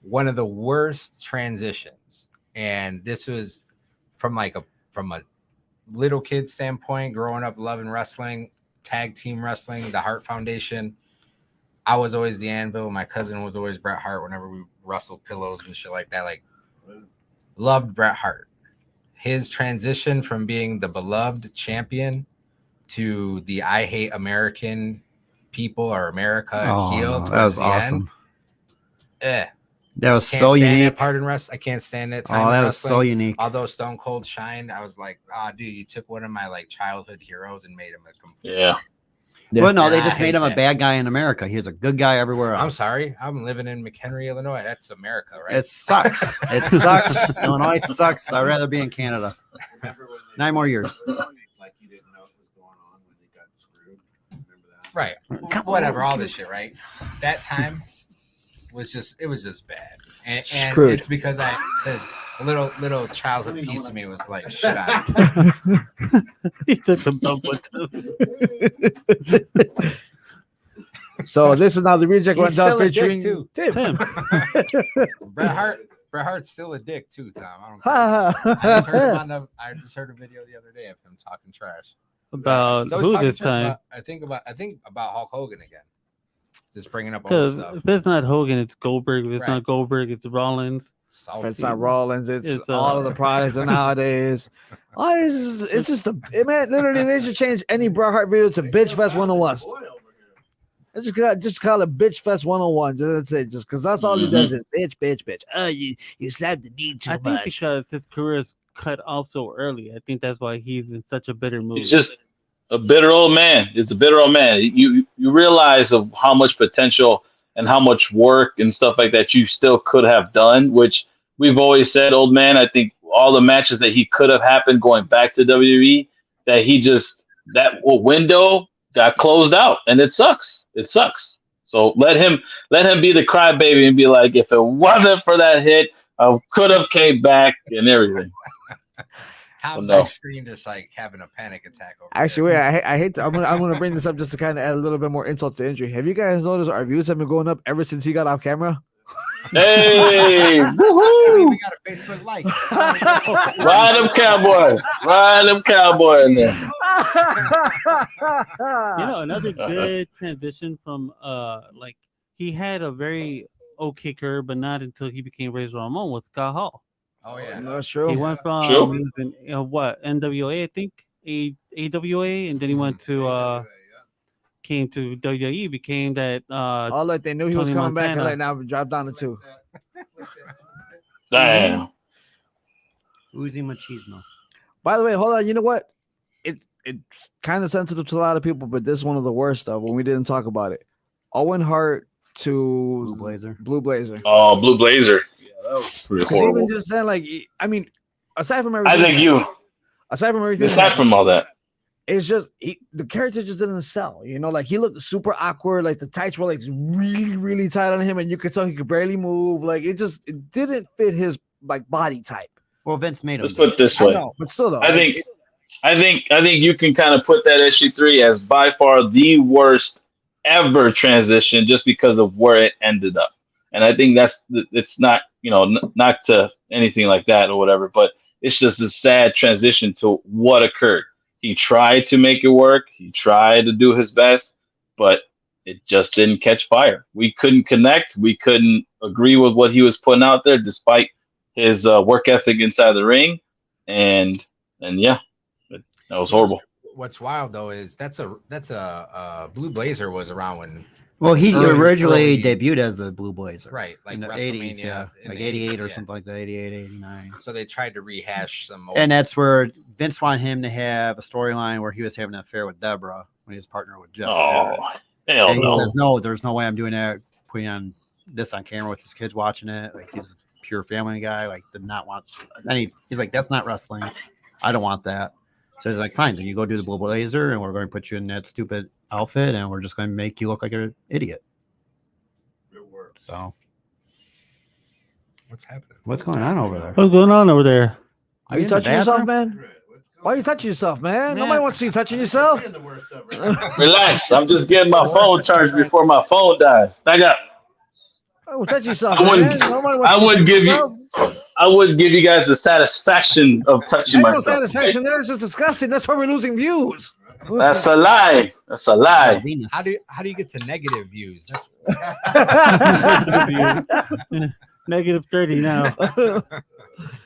One of the worst transitions, and this was from a little kid standpoint, growing up loving wrestling, tag team wrestling, the Hart Foundation. I was always the Anvil. My cousin was always Bret Hart whenever we wrestled pillows and shit like that. Like, loved Bret Hart. His transition from being the beloved champion to the I hate American people or America heel. No, that towards was the awesome. End. That was Can't so stand unique. That part in wrestling. I can't stand that time. Oh, in that was so wrestling. unique. Although Stone Cold shined, I was like, dude, you took one of my like childhood heroes and made him a complete. Yeah. Yeah. Well, no, they And I just made hate him a that. bad guy in America. He's a good guy everywhere else. I'm sorry. I'm living in McHenry, Illinois. That's America, right? It sucks. It sucks. Illinois sucks. I'd rather be in Canada. Remember when they 9 more years. Like you didn't know what was going on when they got screwed. Remember that? Right. Whatever, all this shit, right? That time was just bad. And Screwed. it's because a little childhood piece of me was like, shit on it. He took some dumb one too. So this is now the reject He's went down still a dick, featuring too. Tim. Tim. Bret Hart's still a dick too, Tom. I don't Ha, care. ha. I just heard a video the other day of him talking trash. About So he's who talking this trash time? about I think about Hulk Hogan again. Just bringing up old Because stuff. if it's not Hogan, it's Goldberg. If it's Right. not Goldberg, it's Rollins. If it's not Rollins, it's It's, all of the products nowadays. Oh, it's just a man. Literally, they should change any Bret Hart video to Bitch Fest 101. Boy over here. Just call it Bitch Fest 101. That's it. Just because that's all he does is bitch. Oh, you slapped the knee too I think much. because his career is cut off so early. I think that's why he's in such a bitter mood. He's just a bitter old man. It's a bitter old man. You realize of how much potential and how much work and stuff like that you still could have done, which we've always said, old man. I think all the matches that he could have happened going back to WWE, that he just that window got closed out, and it sucks. It sucks. So let him be the crybaby and be like, if it wasn't for that hit, I could have came back and everything. Tom's no. like screen just like having a panic attack over Actually, there. wait, I hate to. I'm gonna bring this up just to kind of add a little bit more insult to injury. Have you guys noticed our views have been going up ever since he got off camera? Hey, I mean, woohoo! we got a Facebook like. Ride them cowboy in there. You know, another good transition from like he had a very okay career, but not until he became Razor Ramon with Scott Hall. Oh yeah. That's He true. went from True. he was in, what NWA, I think AWA, and then he went to came to WWE, became that All like they knew he was Tony coming back, and Montana. like now dropped down to 2. Damn. Uzi Machismo. By the way, hold on. You know what? It's kind of sensitive to a lot of people, but this is one of the worst stuff when we didn't talk about it. Owen Hart to Blue Blazer. Blue Blazer. Oh, Blue Blazer. Yeah, that was pretty 'Cause even horrible. just then, like, I mean, aside from I everything, think aside from everything, aside from all that, it's just the character just didn't sell. You know, like he looked super awkward. Like the tights were like really, really tight on him, and you could tell he could barely move. Like it didn't fit his like body type. Well, Vince made him. let's put it this I way. know, but still though, I like, think you can kind of put that SG3 as by far the worst ever transition, just because of where it ended up. And I think it's not, not to anything like that or whatever, but it's just a sad transition to what occurred. He tried to make it work. He tried to do his best, but it just didn't catch fire. We couldn't connect. We couldn't agree with what he was putting out there, despite his work ethic inside the ring. And yeah, that was horrible. What's wild though is that's a Blue Blazer was around when Well, he early- originally early- debuted as the Blue Blazer. right like In the WrestleMania 80s, yeah. in Like the 88 or 80s, yeah. something like that, 88, 89. So they tried to rehash some old, And that's where Vince wanted him to have a storyline where he was having an affair with Deborah when he was partnered with Jeff. Oh, Jarrett. Hell And he no. says, no, there's no way I'm doing that. Putting on this on camera with his kids watching it. Like, he's a pure family guy. Like, did not want. Then he's like, that's not wrestling. I don't want that. So he's like, fine, then you go do the Blue Blazer, and we're going to put you in that stupid outfit, and we're just going to make you look like an idiot. It works. So What's happening? what's going on over there? What's going on over there? Are you in the touching yourself, bathroom? man? Why are you touching yourself, man? Man. Nobody wants to see you touching yourself. Seeing the worst of it right now. Relax. I'm just getting my phone charged before my phone dies. Back up. Oh, touch yourself, I man. wouldn't- Nobody wants I to wouldn't touch give yourself. I wouldn't give you guys the satisfaction of touching Ain't no myself. satisfaction there. It's just disgusting. That's why we're losing views. That's a lie. That's a lie. Venus. How do you get to negative views? That's Negative 30 now.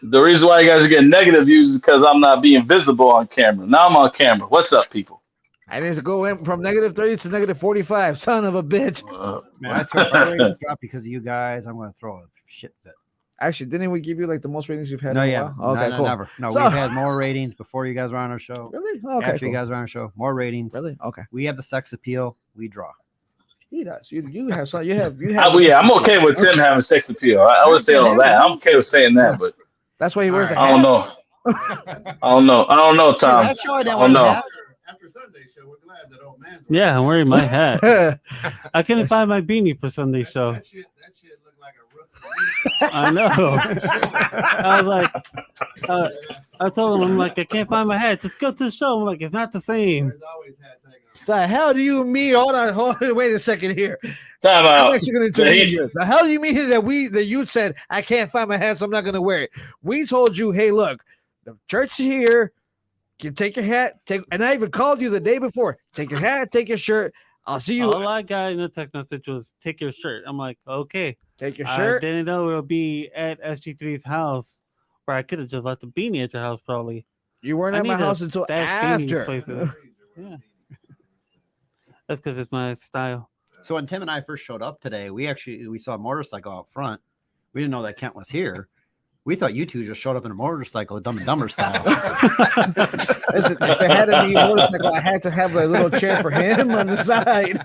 The reason why you guys are getting negative views is because I'm not being visible on camera. Now I'm on camera. What's up, people? I need to go in from -30 to -45. Son of a bitch. Man, I throw my ratings drop because of you guys. I'm going to throw a shit fit. Actually, didn't we give you like the most ratings you've had? No, in a yeah. while? Okay, no, cool. never. No, So- we've had more ratings before you guys were on our show. Really? Okay. After Cool. you guys were on our show, more ratings. Really? Okay. We have the sex appeal. We draw. He does. You have some. You have. Yeah, I'm okay with Tim having sex appeal. I would say all that. I'm okay with saying that, but That's why he wears a I hat. don't know. I don't know, Tom. That show I didn't Oh, want no. that. After Sunday show, we're glad that old man's Yeah, I'm wearing my hat. I couldn't find my beanie for Sunday show. That shit looked like a roof. I know. I was like, I told him, I'm like, I can't find my hat. Just go to the show. I'm like, it's not the same. There's always hat taken off. The hell do you mean? Hold on. Wait a second here. Time I'm out. actually going to intervene you. The hell do you mean that you said I can't find my hat, so I'm not going to wear it? We told you, hey, look, the church is here. You take your hat, and I even called you the day before. Take your hat, take your shirt. I'll see you. All I got in the text message was, take your shirt. I'm like, okay. Take your I shirt. didn't know it would be at SG3's house, where I could have just left the beanie at your house, probably. You weren't I at my need to house until stash beanies after. places. Yeah. That's because it's my style. So when Tim and I first showed up today, we saw a motorcycle out front. We didn't know that Kent was here. We thought you two just showed up in a motorcycle, Dumb and Dumber style. Listen, if it had to be a motorcycle, I had to have a little chair for him on the side.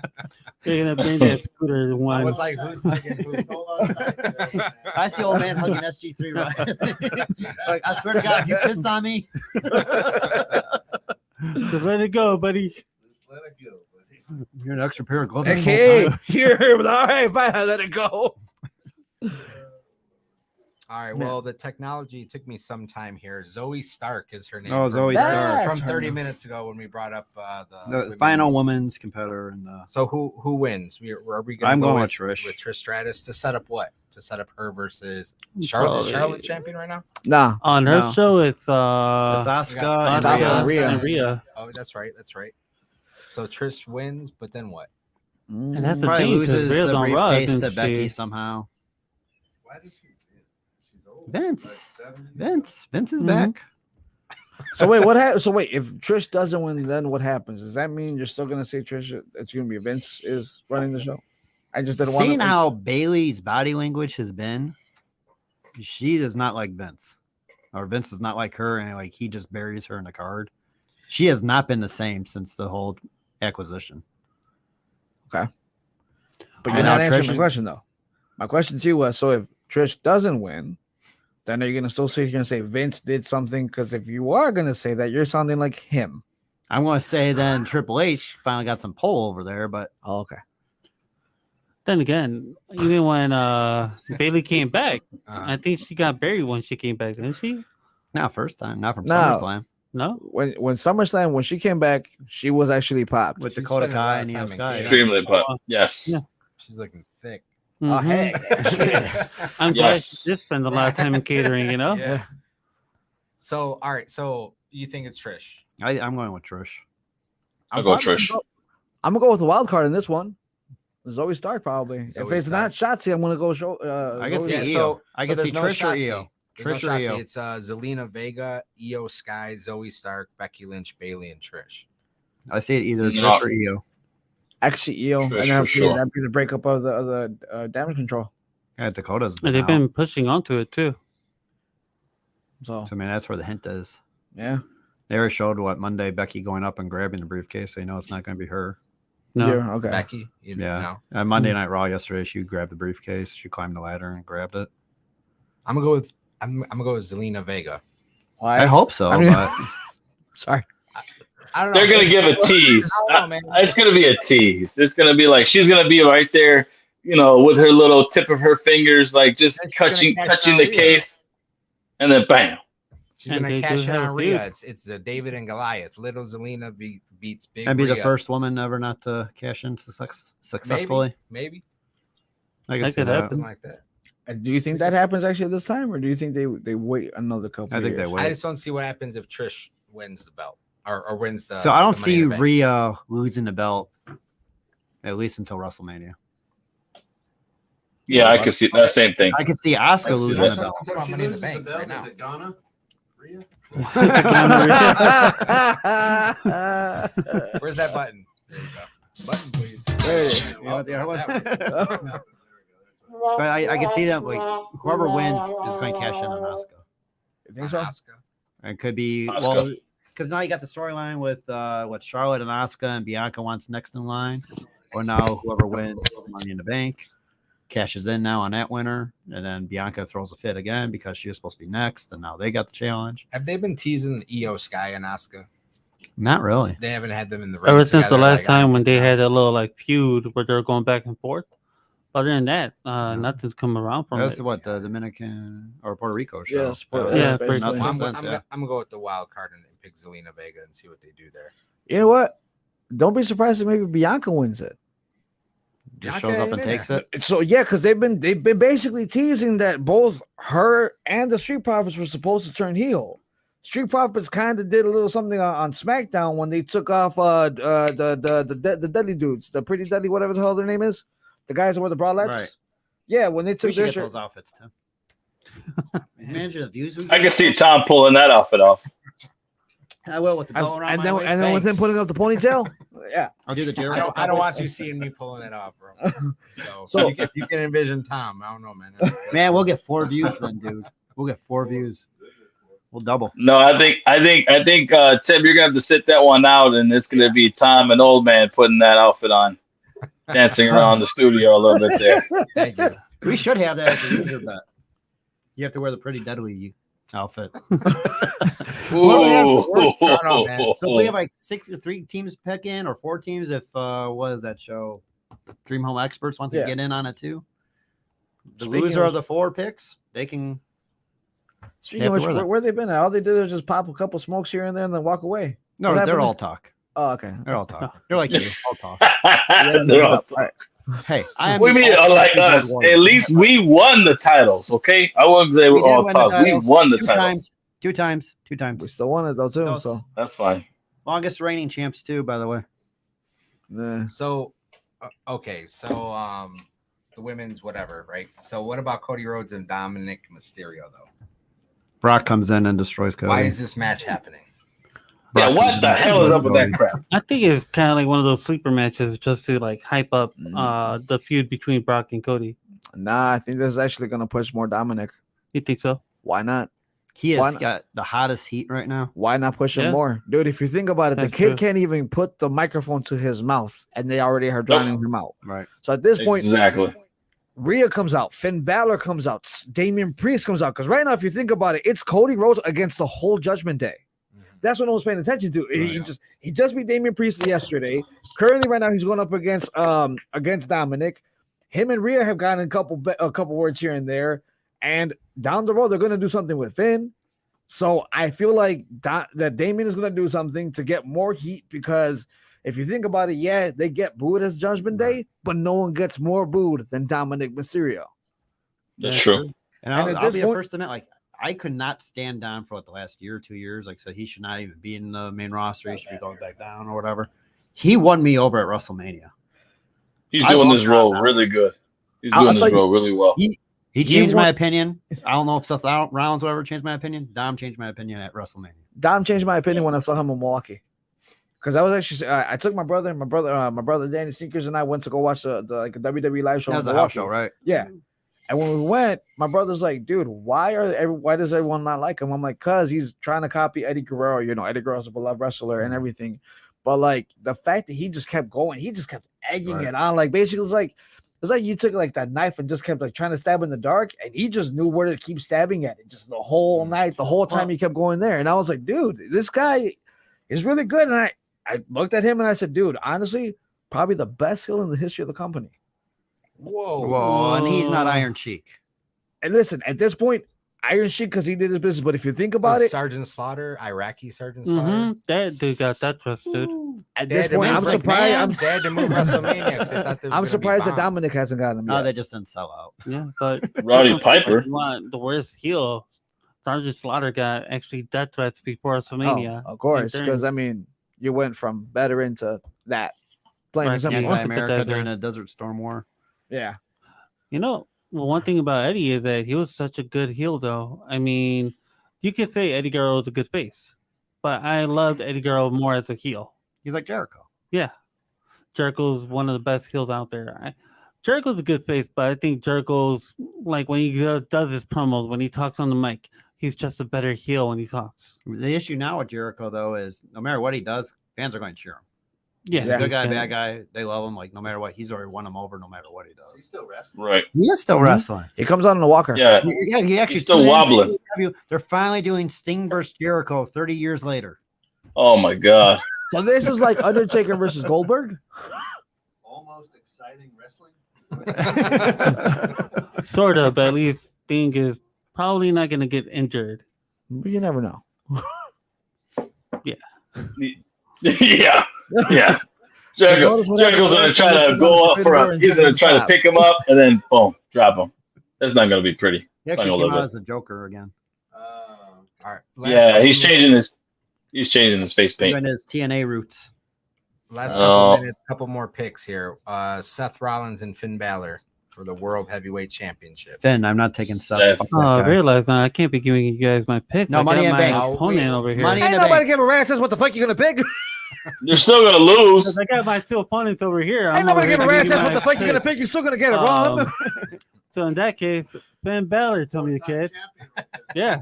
You're gonna bring that scooter I one. was like, who's taking who's Hold on tight. I see old man hugging SG3 right. Like, I swear to God, if you piss on me, Just let it go, buddy. Just let it go, buddy. you're an extra pair of gloves. the whole Okay, time. here, but all right, fine, I let it go. All right. Well, the technology took me some time here. Zoe Stark is her name. Oh, from- Zoe Stark. From 30 minutes ago when we brought up The final women's- women's competitor. And So who wins? Are we I'm go going with with Trish. With Trish Stratus to set up what? To set up her versus Charlotte. Is Probably. Charlotte champion right now? Nah, On her No. show, it's it's Asuka got and Asuka Rhea. and Rhea. and Rhea. Oh, that's right. That's right. So Trish wins, but then what? And that's the Probably thing, 'cause loses Rhea's the on Raw, briefcase isn't to Becky she? somehow. Why does she win? She's old. Vince. Like 70? Vince is Mhm. back. So wait, what happens? So wait, if Trish doesn't win, then what happens? Does that mean you're still gonna say Trish? It's gonna be Vince is running the show. I just didn't want Seeing how Bailey's body language has been, she does not like Vince, or Vince does not like her, and like he just buries her in the card. She has not been the same since the whole acquisition. But And you're now not answering Trish my is- question though. My question to you was: so if Trish doesn't win, then are you gonna still sit here and say Vince did something? Because if you are gonna say that, you're sounding like him. I'm going to say then Triple H finally got some pull over there, but Oh, okay. Then again, even when Bailey came back, I think she got buried when she came back, didn't she? not first time, not from No. SummerSlam No. When SummerSlam, when she came back, she was actually popped. with She's Dakota spending a lot Kai of and Io time in Sky. Canada. Extremely, but yes. Yeah. She's looking thick. Oh Mhm. heck. I'm glad Yes. she did spend a lot of time in catering, you know? Yeah. So all right. So you think it's Trish? I'm going with Trish. I'll go probably Trish. gonna I'm gonna go with the wild card in this one. Zoe Stark probably. Zoe if it's not Shotzi, I'm gonna go show. I can Zoe. see Yeah, Io. so- I so can see there's no Trish or Shotzi. Io. There's Trish no or Shotzi. Io. It's Zelina Vega, Io Sky, Zoe Stark, Becky Lynch, Bailey, and Trish. I see it either No. Trish or Io. Actually, Io, Trish and for sure. that'd be the breakup of the damage control. Yeah, Dakota's And they've out. been pushing onto it too. So So I mean, that's where the hint is. yeah, They already showed what Monday Becky going up and grabbing the briefcase. So you know it's not going to be her. No. Yeah, okay. Becky? Yeah. No. Monday Night Raw yesterday, she grabbed the briefcase. She climbed the ladder and grabbed it. I'm gonna go with Zelina Vega. Why? I hope so, I mean- but Sorry. I don't know. They're gonna give a tease. I don't know, man. It's gonna be a tease. It's gonna be like she's gonna be right there, with her little tip of her fingers, like just And she's gonna touching catch the Rhea. case, and then bam. She's And gonna they cash do in have on a Rhea. feud. It's the David and Goliath. Little Zelina beats big. and be the Rhea. first woman ever not to cash in successfully. Maybe I can That see could that. happen. something like that. Do you think that happens actually this time, or do you think they wait another couple? I think they years? wait. I just don't see what happens if Trish wins the belt or wins the. So I don't the Money see in the Bank. Rhea losing the belt at least until WrestleMania. Yeah, I could see that same thing. I could see Asuka see losing that. the belt. Talk about If she Money in the loses the Bank belt, right now. is it Ghana? Rhea? Where's that button? There you go. Button, please. There it is. Yeah, the other one. There we go. But I can see that like whoever wins is going to cash in on Asuka. You think so? Asuka. It could be Asuka. well because now you got the storyline with what Charlotte and Asuka and Bianca wants next in line, or now whoever wins Money in the Bank cashes in now on that winner, and then Bianca throws a fit again because she was supposed to be next, and now they got the challenge. Have they been teasing Io Sky and Asuka? Not really. They haven't had them in the ring Ever since the together, last like, time when they had that little like feud where they were going back and forth. Other than that, nothing's come around from That's it. what the Dominican or Puerto Rico show. Yes, Puerto- Yeah, basically. pretty- nothing I'm, since, I'm, yeah. I'm gonna go with the wild card and pick Zelina Vega and see what they do there. You know what? Don't be surprised if maybe Bianca wins it. Just Bianca shows up ain't and in takes there. it. So yeah, because they've been basically teasing that both her and the Street Profits were supposed to turn heel. Street Profits kind of did a little something on SmackDown when they took off the deadly dudes, the pretty deadly, whatever the hell their name is, the guys that wear the bralettes. Right. Yeah, when they We took should their get shirt. those outfits too. Imagine the views we I get. can see Tom pulling that outfit off. I will with the belt around And my then waist. and then with him Thanks. putting up the ponytail. Yeah. I'll do the I Jericho. don't want you seeing me pulling it off, bro. So, So- if you can envision Tom, I don't know, man. That's Man, we'll get 4 views then, dude. We'll get 4 views. We'll double. No, I think Tim, you're gonna have to sit that one out, and it's gonna be Tom and Old Man putting that outfit on, dancing around the studio a little bit there. Thank you. We should have that as a user bet. You have to wear the pretty deadly outfit. Whoever has the worst turnout, man. So if we have like 3 teams pick in or 4 teams, if what is that show? Dream Home Experts wants Yeah. to get in on it too. The Speaking loser of- of the 4 picks, they can. Speaking have of to which, wear that. where they been at? All they did is just pop a couple smokes here and there and then walk away. No, What they're happened? all talk. Oh, okay. They're all talk. They're like you, all talk. They're all- Hey, I am. We mean, like us. At least we won the titles, okay? I wouldn't say we're We did all win the talk. We titles won the 2 titles. times. 2 times. 2 times. We still won it though too. Those- So That's fine. Longest reigning champs too, by the way. yeah. So, okay, so the women's whatever, right? So, what about Cody Rhodes and Dominic Mysterio though? Brock comes in and destroys Cody. Why is this match happening? Yeah, Brock what comes the in and hell is up with that destroys. crap? I think it's kind of like one of those sleeper matches just to like hype up the feud between Brock and Cody. Nah, I think this is actually gonna push more Dominic. You think so? Why not? He Why has not? got the hottest heat right now. Why not push him Yeah. more? Dude, if you think about it, That's the kid true. can't even put the microphone to his mouth and they already are drowning him out. Right. So at this point, Exactly. Rhea comes out, Finn Balor comes out, Damian Priest comes out. Because right now, if you think about it, it's Cody Rhodes against the whole Judgment Day. That's what no one's paying attention to. He just beat Damian Priest yesterday. Currently, right now, he's going up against Dominic. Him and Rhea have gotten a couple words here and there, and down the road they're going to do something with Finn. So I feel like that Damian is going to do something to get more heat because if you think about it, yeah, they get booed as Judgment Day, but no one gets more booed than Dominic Mysterio. That's true. And And at I'll this be the point- first to admit, like, I could not stand Dom for the last year or 2 years. Like I said, he should not even be in the main roster. He should be going back down or whatever. He won me over at WrestleMania. He's I doing love this role Brock. really good. He's I'll doing tell this you- role really well. He He changed my won- opinion. I don't know if Seth Rollins will ever change my opinion. Dom changed my opinion at WrestleMania. Dom changed my opinion when I saw him in Milwaukee. Because I was actually, I took my brother Danny Sneakers and I went to go watch the like a WWE live show. That in was a house Milwaukee. show, right? Yeah. And when we went, my brother's like, dude, why does everyone not like him? I'm like, cause he's trying to copy Eddie Guerrero. You know, Eddie Guerrero's a beloved wrestler and everything. But like the fact that he just kept going, he just kept egging Right. it on. Like basically, it's like you took like that knife and just kept like trying to stab in the dark, and he just knew where to keep stabbing at it. Just the whole night, the whole time he kept going there. And I was like, dude, this guy is really good. And I looked at him and I said, dude, honestly, probably the best heel in the history of the company. Whoa, and he's not Iron Sheik. And listen, at this point, Iron Sheik because he did his business. But if you think about it, Sergeant Slaughter, Iraqi Sergeant Slaughter. Mm-hmm. That dude got that twisted. at They this had to point, move I'm Rick surprised. They had to move WrestleMania 'cause they thought this was I'm gonna be surprised that bomb. Dominic hasn't gotten him No, yet. they just didn't sell out. Yeah, but Roddy Piper. You want the worst heel? Sergeant Slaughter got actually death threats before WrestleMania. Of course, And because I mean, you went from veteran to that. Plain Right, and simple. yeah, Anti-America Desert. during the Desert Storm War. Yeah. You know, one thing about Eddie is that he was such a good heel, though. I mean, you could say Eddie Guerrero was a good face, but I loved Eddie Guerrero more as a heel. He's like Jericho. Yeah. Jericho's one of the best heels out there. Jericho's a good face, but I think Jericho's, like, when he does his promos, when he talks on the mic, he's just a better heel when he talks. The issue now with Jericho, though, is no matter what he does, fans are going to cheer him. Yeah. He's a good guy, yeah. bad guy. They love him. Like, no matter what, he's already won them over no matter what he He's does. still wrestling. Right. He is still wrestling. He comes out in the walker. Yeah. Yeah, he actually He's still tuned in to wobbling. AEW. They're finally doing Sting versus Jericho 30 years later. Oh my God. So this is like Undertaker versus Goldberg. Almost exciting wrestling. Sort of, but at least Sting is probably not going to get injured. You never know. Yeah. Yeah. Jericho's going to try to go up for he's going to try to pick him up and then boom, drop him. That's not going to be pretty. He actually Final came little out bit. as a Joker again. All right. Yeah, he's changing his face paint. Doing his TNA roots. Last couple Oh. minutes, couple more picks here. Seth Rollins and Finn Balor for the World Heavyweight Championship. Finn, I'm not taking stuff. Seth. Fuck that Oh, I guy. realize now I can't be giving you guys my picks. No, I Money got in my Bank. opponent over here. Money in Ain't the nobody Bank. give a rat's ass what the fuck you gonna pick. You're still going to lose. 'Cause I got my two opponents over here. Ain't I'm nobody over give a here rat's giving ass you what the my fuck you gonna picks. pick. You're still gonna get it wrong. So in that case, Finn Balor told me the kid. Yeah.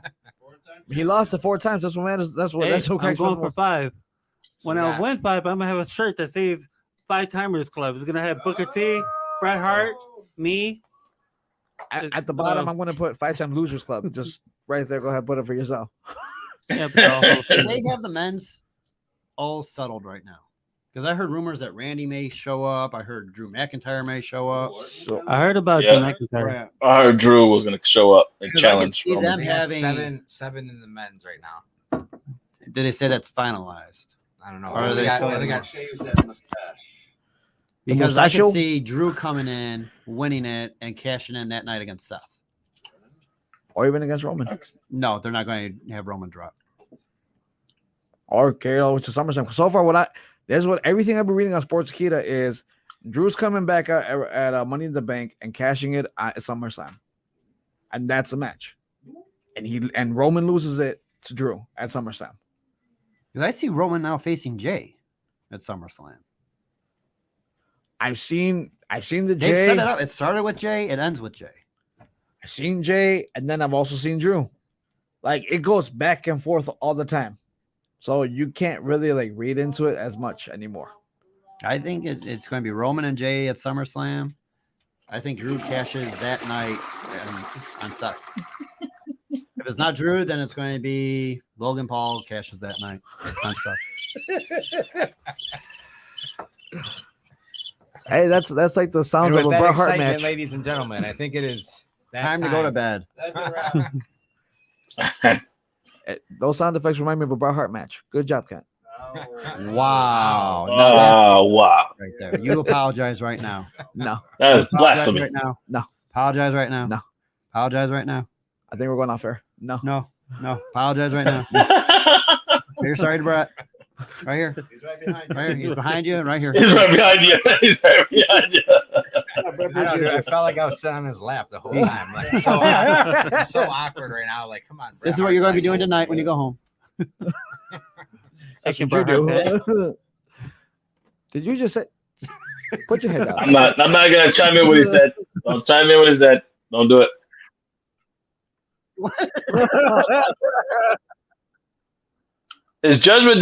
He lost it 4 times. That's what matters. That's what. Hey, That's what I'm makes going for one. 5. When So I that- win 5, I'm gonna have a shirt that says 5 Timers Club. It's gonna have Booker T, Bret Hart, me. At the bottom, I'm gonna put 5-time Losers Club. Just right there. Go ahead, put it for yourself. Yeah, but They have the men's all settled right now. Because I heard rumors that Randy may show up. I heard Drew McIntyre may show up. So I heard about Yeah. Drew McIntyre. I heard Drew was going to show up and Because I could challenge see Roman. them They got having. seven in the men's right now. Did they say that's finalized? I don't know. Or are They they got- still- they got- Shave that mustache. Because I mustachio? could see Drew coming in, winning it, and cashing in that night against Seth. or even against Roman, No, they're not going to have Roman drop. or carry it over to SummerSlam. So far, this is what everything I've been reading on Sports Akita is. Drew's coming back at Money in the Bank and cashing it at SummerSlam, and that's the match. And Roman loses it to Drew at SummerSlam. Because I see Roman now facing Jay at SummerSlam. I've seen the They've Jay. set it up. It started with Jay. It ends with Jay. I've seen Jay, and then I've also seen Drew. Like it goes back and forth all the time, so you can't really like read into it as much anymore. I think it's going to be Roman and Jay at SummerSlam. I think Drew cashes that night on Seth. If it's not Drew, then it's going to be Logan Paul cashes that night on Seth. Hey, that's like the sounds And of with a that Bret Hart excitement, match. ladies and gentlemen, I think it is that Time to go to bed. That's a wrap. Those sound effects remind me of a Bret Hart match. Good job, Kent. Oh. Wow. Now that's Oh, wow. right there. You apologize right now. No, That is Apologize blasphemy. right now. No. Apologize right now. No. Apologize right now. I think we're going off air. No, No. Apologize right now. Say you're sorry to Brett. Right here. He's right behind you. Right here. He's behind you and right here. He's right behind you. He's right behind you. I don't know, I felt like I was sitting on his lap the whole time. Like, I'm so awkward right now. Like, come on. This is what you're going to be doing tonight when you go home. Shaking Did Bret you Hart's head. do? Did you just say? Put your head down. I'm not gonna chime in what he said. Don't chime in what he said. Don't do it. It's Judgment Day.